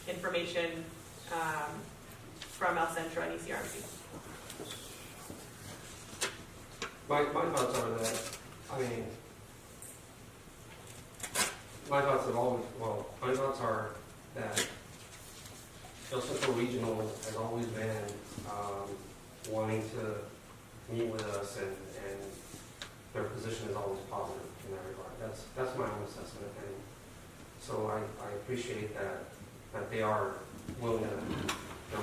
information from El Centro and ECRMC. My thoughts are that, my thoughts are that El Centro Regional has always been wanting to meet with us, and their position is always positive in that regard. That's my own assessment, and so I appreciate that they are willing to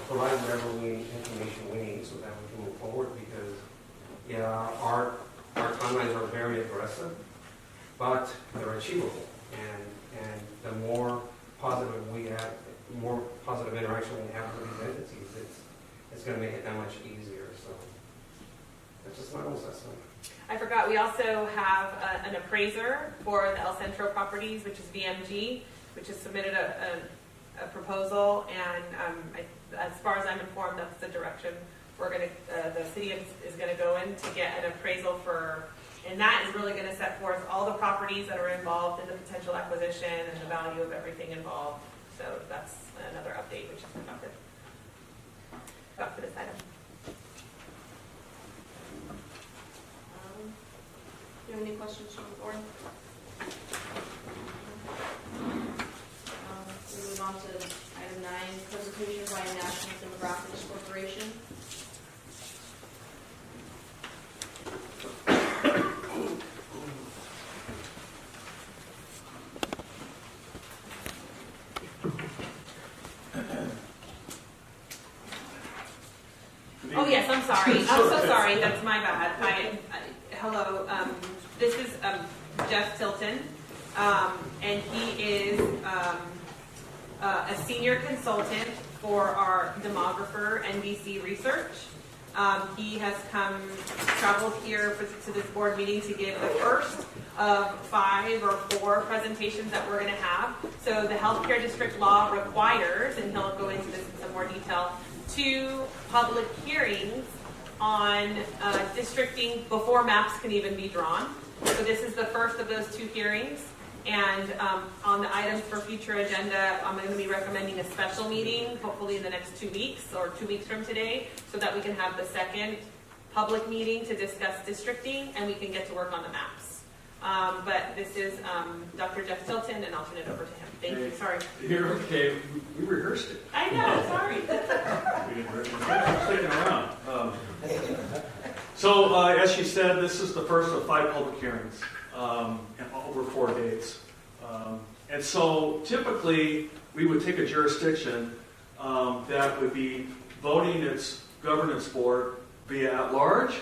provide whatever information we need so that we can move forward, because our timelines are very aggressive, but they're achievable, and the more positive more positive interaction we have with these entities, it's going to make it that much easier. So that's just my own assessment. I forgot, we also have an appraiser for the El Centro properties, which is VMG, which has submitted a proposal, and as far as I'm informed, that's the direction the city is going to go in to get an appraisal for, and that is really going to set forth all the properties that are involved in the potential acquisition and the value of everything involved. So that's another update which is conducted for this item. Do you have any questions from the board? We move on to item 9, presentation by National Demographics Corporation. Oh yes, I'm sorry. I'm so sorry. That's my bad. Hello. This is Jeff Tilton, and he is a senior consultant for our demographer NBC Research. He has traveled here to this board meeting to give the first of 5 or 4 presentations that we're going to have. So the healthcare district law requires, and he'll go into this in some more detail, 2 public hearings on districting before maps can even be drawn. So this is the first of those 2 hearings. And on the items for future agenda, I'm going to be recommending a special meeting, hopefully in the next 2 weeks or 2 weeks from today, so that we can have the second public meeting to discuss districting and we can get to work on the maps. But this is Dr. Jeff Tilton, and I'll turn it over to him. Thank you. Sorry. You're okay. We rehearsed it. I know. Sorry. We didn't rehearse it. Sticking around. So, as she said, this is the first of 5 public hearings over 4 days. And so, typically, we would take a jurisdiction that would be voting its governance board via at-large,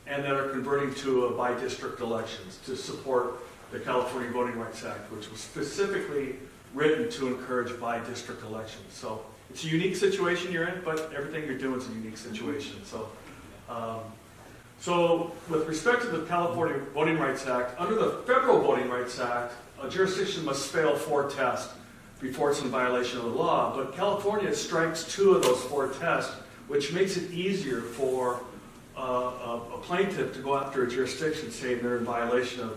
and that are converting to a by-district elections to support the California Voting Rights Act, which was specifically written to encourage by-district elections. So it's a unique situation you're in, but everything you're doing is a unique situation. So with respect to the California Voting Rights Act, under the Federal Voting Rights Act, a jurisdiction must fail 4 tests before it's in violation of the law. But California strikes 2 of those 4 tests, which makes it easier for a plaintiff to go after a jurisdiction saying they're in violation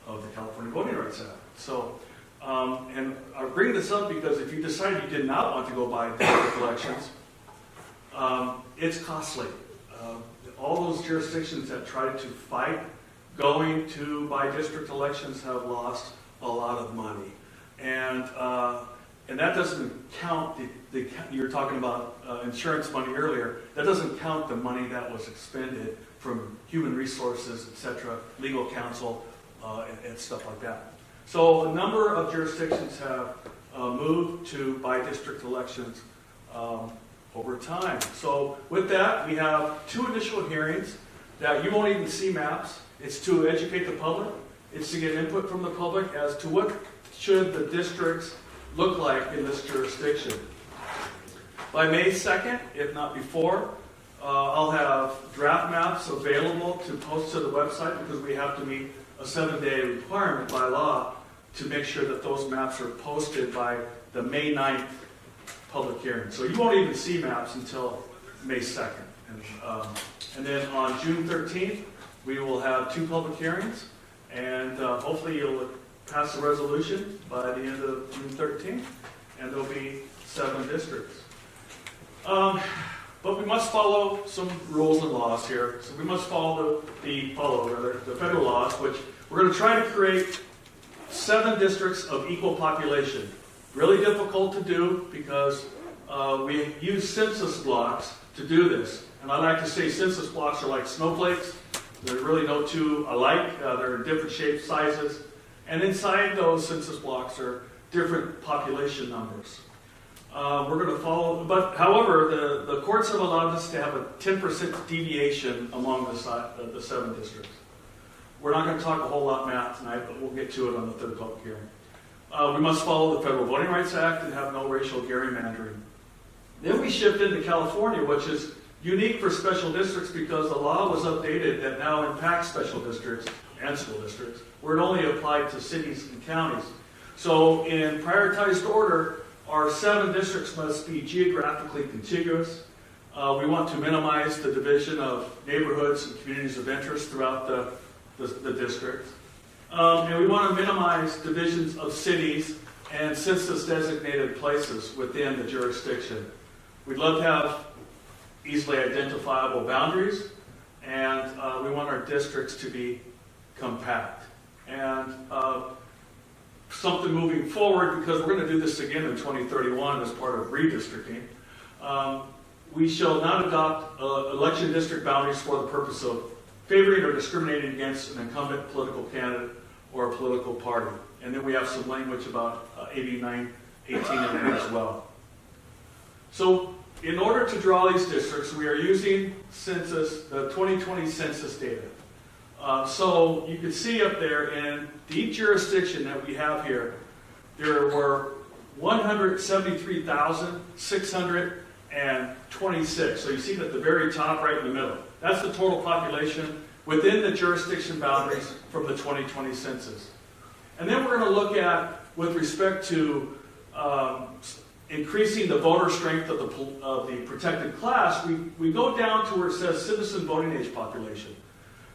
of the California Voting Rights Act. So, and I bring this up because if you decide you did not want to go by district elections, it's costly. All those jurisdictions that tried to fight going to by district elections have lost a lot of money. And that doesn't count you're talking about insurance money earlier. That doesn't count the money that was expended from human resources, et cetera, legal counsel, and stuff like that. So a number of jurisdictions have moved to by district elections over time. So with that, we have 2 initial hearings that you won't even see maps. It's to educate the public. It's to get input from the public as to what should the districts look like in this jurisdiction. By May 2nd, if not before, I'll have draft maps available to post to the website because we have to meet a 7-day requirement by law to make sure that those maps are posted by the May 9th public hearing. So you won't even see maps until May 2nd. And then on June 13th, we will have 2 public hearings, and hopefully you'll pass a resolution by the end of June 13th, and there'll be 7 districts. But we must follow some rules and laws here. So we must follow the federal laws, which we're going to try to create 7 districts of equal population. Really difficult to do because we use census blocks to do this. And I like to say census blocks are like snowflakes. There's really no 2 alike. They're in different shapes, sizes. And inside those census blocks are different population numbers. We're going to follow, but however, the courts have allowed us to have a 10% deviation among the 7 districts. We're not going to talk a whole lot math tonight, but we'll get to it on the 3rd public hearing. We must follow the Federal Voting Rights Act and have no racial gerrymandering. Then we shift into California, which is unique for special districts because the law was updated that now impacts special districts and school districts, where it only applied to cities and counties. So in prioritized order, our 7 districts must be geographically contiguous. We want to minimize the division of neighborhoods and communities of interest throughout the district. And we want to minimize divisions of cities and census-designated places within the jurisdiction. We'd love to have easily identifiable boundaries, and we want our districts to be compact. And something moving forward, because we're going to do this again in 2031 as part of redistricting, we shall not adopt election district boundaries for the purpose of favoring or discriminating against an incumbent political candidate or a political party. And then we have some language about AB 918 in there as well. So in order to draw these districts, we are using the 2020 census data. So you can see up there in the jurisdiction that we have here, there were 173,626. So you see at the very top right in the middle. That's the total population within the jurisdiction boundaries from the 2020 census. And then we're going to look at, with respect to increasing the voter strength of the protected class, we go down to where it says citizen voting age population.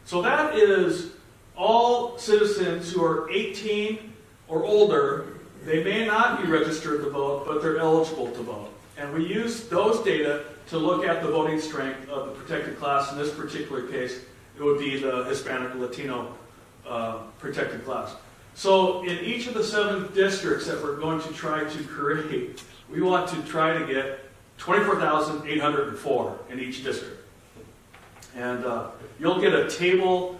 So that is all citizens who are 18 or older. They may not be registered to vote, but they're eligible to vote. And we use those data to look at the voting strength of the protected class. In this particular case, it would be the Hispanic Latino protected class. So in each of the 7 districts that we're going to try to create, we want to try to get 24,804 in each district. And you'll get a table,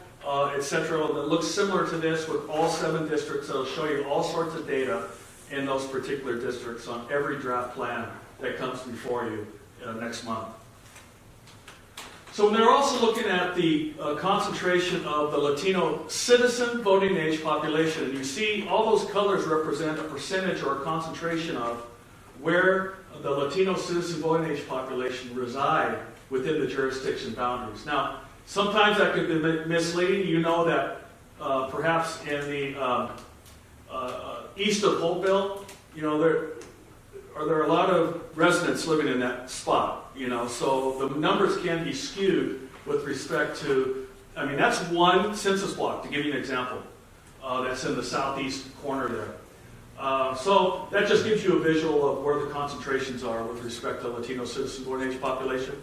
etc., that looks similar to this with all 7 districts. That'll show you all sorts of data in those particular districts on every draft plan that comes before you next month. So they're also looking at the concentration of the Latino citizen voting age population. And you see all those colors represent a percentage or a concentration of where the Latino citizen voting age population reside within the jurisdiction boundaries. Now, sometimes that could be misleading. You know that perhaps in the east of Holtville, you know, there are a lot of residents living in that spot. You know, so the numbers can be skewed with respect to, I mean, that's one census block, to give you an example, that's in the southeast corner there. So that just gives you a visual of where the concentrations are with respect to Latino citizen born age population.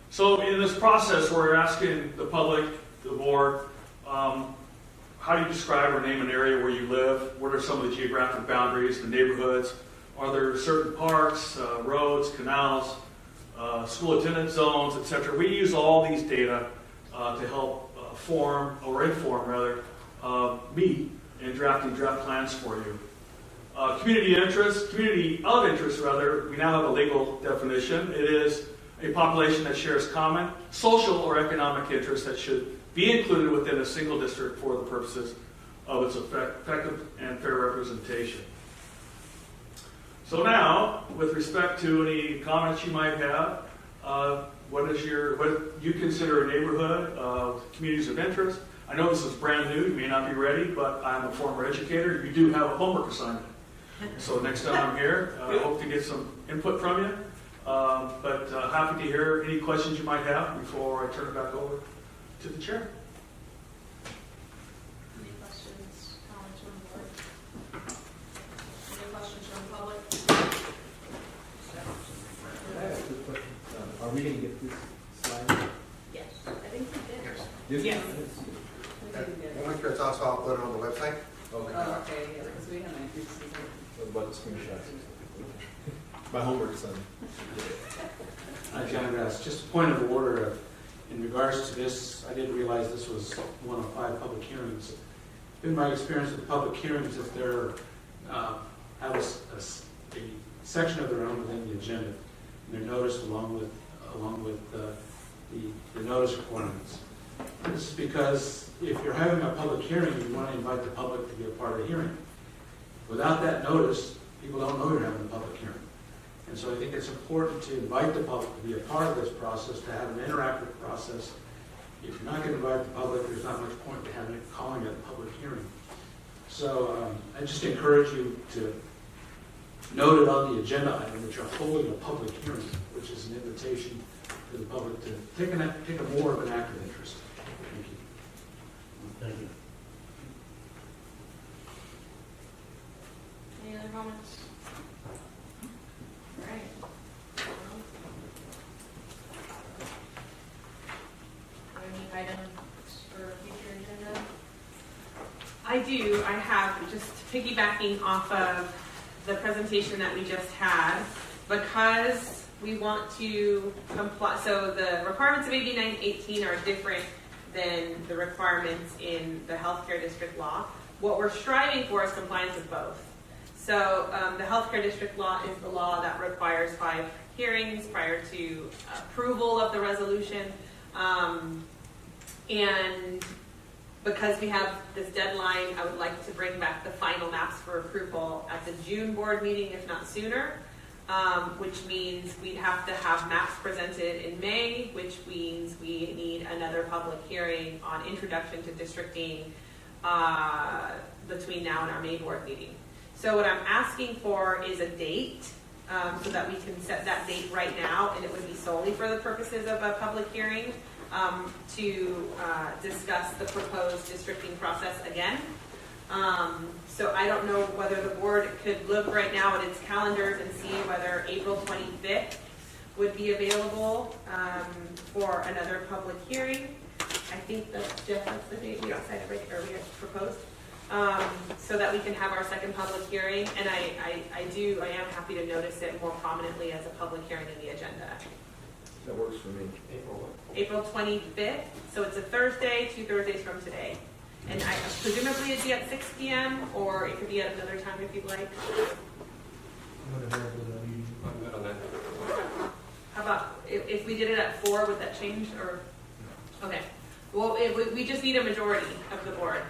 So in this process, we're asking the public, the board, how do you describe or name an area where you live? What are some of the geographic boundaries, the neighborhoods? Are there certain parks, roads, canals, school attendance zones, etc.? We use all these data to help inform me in drafting draft plans for you. Community of interest, we now have a legal definition. It is a population that shares common social or economic interests that should be included within a single district for the purposes of its effective and fair representation. So now, with respect to any comments you might have, what you consider a neighborhood of communities of interest? I know this is brand new, you may not be ready, but I'm a former educator. You do have a homework assignment. So next time I'm here, I hope to get some input from you. But happy to hear any questions you might have before I turn it back over to the chair. Any questions, comments from the board? Any questions from the public? I have a quick question. Are we going to get this slide? Yes, I think we did. Yes. We'll make sure it's also, I'll put it on the website. Okay. Oh, okay, yeah, because we haven't received it. What about the screenshots? My homework is done. John Grass, just a point of order. In regards to this, I didn't realize this was one of 5 public hearings. In my experience with public hearings, if they're have a section of their own within the agenda, and they're noticed along with the notice requirements. This is because if you're having a public hearing, you want to invite the public to be a part of the hearing. Without that notice, people don't know you're having a public hearing. And so I think it's important to invite the public to be a part of this process, to have an interactive process. If you're not going to invite the public, there's not much point to having it, calling it a public hearing. So I just encourage you to note it on the agenda item that you're holding a public hearing, which is an invitation to the public to take a more of an active interest. Thank you. Thank you. Any other comments? All right. Any items for future agenda? I do. I have, just piggybacking off of the presentation that we just had, because we want to comply. So the requirements of AB 918 are different than the requirements in the healthcare district law. What we're striving for is compliance with both. So the healthcare district law is the law that requires 5 hearings prior to approval of the resolution. And because we have this deadline, I would like to bring back the final maps for approval at the June board meeting, if not sooner, which means we'd have to have maps presented in May, which means we need another public hearing on introduction to districting between now and our May board meeting. So what I'm asking for is a date so that we can set that date right now, and it would be solely for the purposes of a public hearing to discuss the proposed districting process again. So I don't know whether the board could look right now at its calendars and see whether April 25th would be available for another public hearing. I think that's the date we decided, or we had proposed. So that we can have our second public hearing, and I am happy to notice it more prominently as a public hearing in the agenda. That works for me. April 25th, so it's a Thursday, 2 Thursdays from today. And presumably it'd be at 6 p.m., or it could be at another time if you'd like. I'm good on that. How about, if we did it at 4, would that change, or? Okay, well, we just need a majority of the board.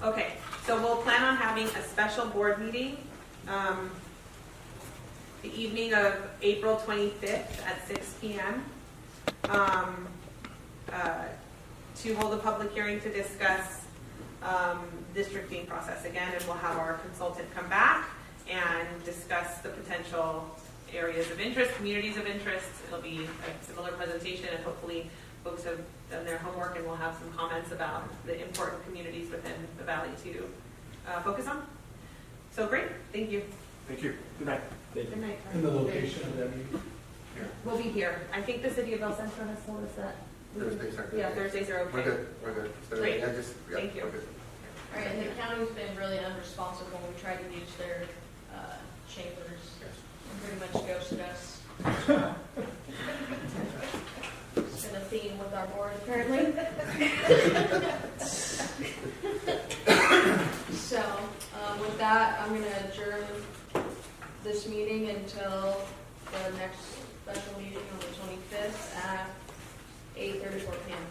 Okay, so we'll plan on having a special board meeting the evening of April 25th at 6 p.m. To hold a public hearing to discuss districting process again, and we'll have our consultant come back and discuss the potential areas of interest, communities of interest. It'll be a similar presentation, and hopefully folks have done their homework and will have some comments about the important communities within the valley to focus on. So great, thank you. Thank you. Good night. Good night. And the location of that meeting? We'll be here. I think the city of El Centro has told us that. Thursdays are good. Yeah, Thursdays are okay. We're good, we're good. So, Great. yeah, just, yeah, Thank you. we're good. All right, and the county's been really unresponsive when we tried to use their chambers. Yes. And pretty much ghosted us. It's been a theme with our board, apparently. So, with that, I'm gonna adjourn this meeting until the next special meeting on the 25th at 8:34 p.m.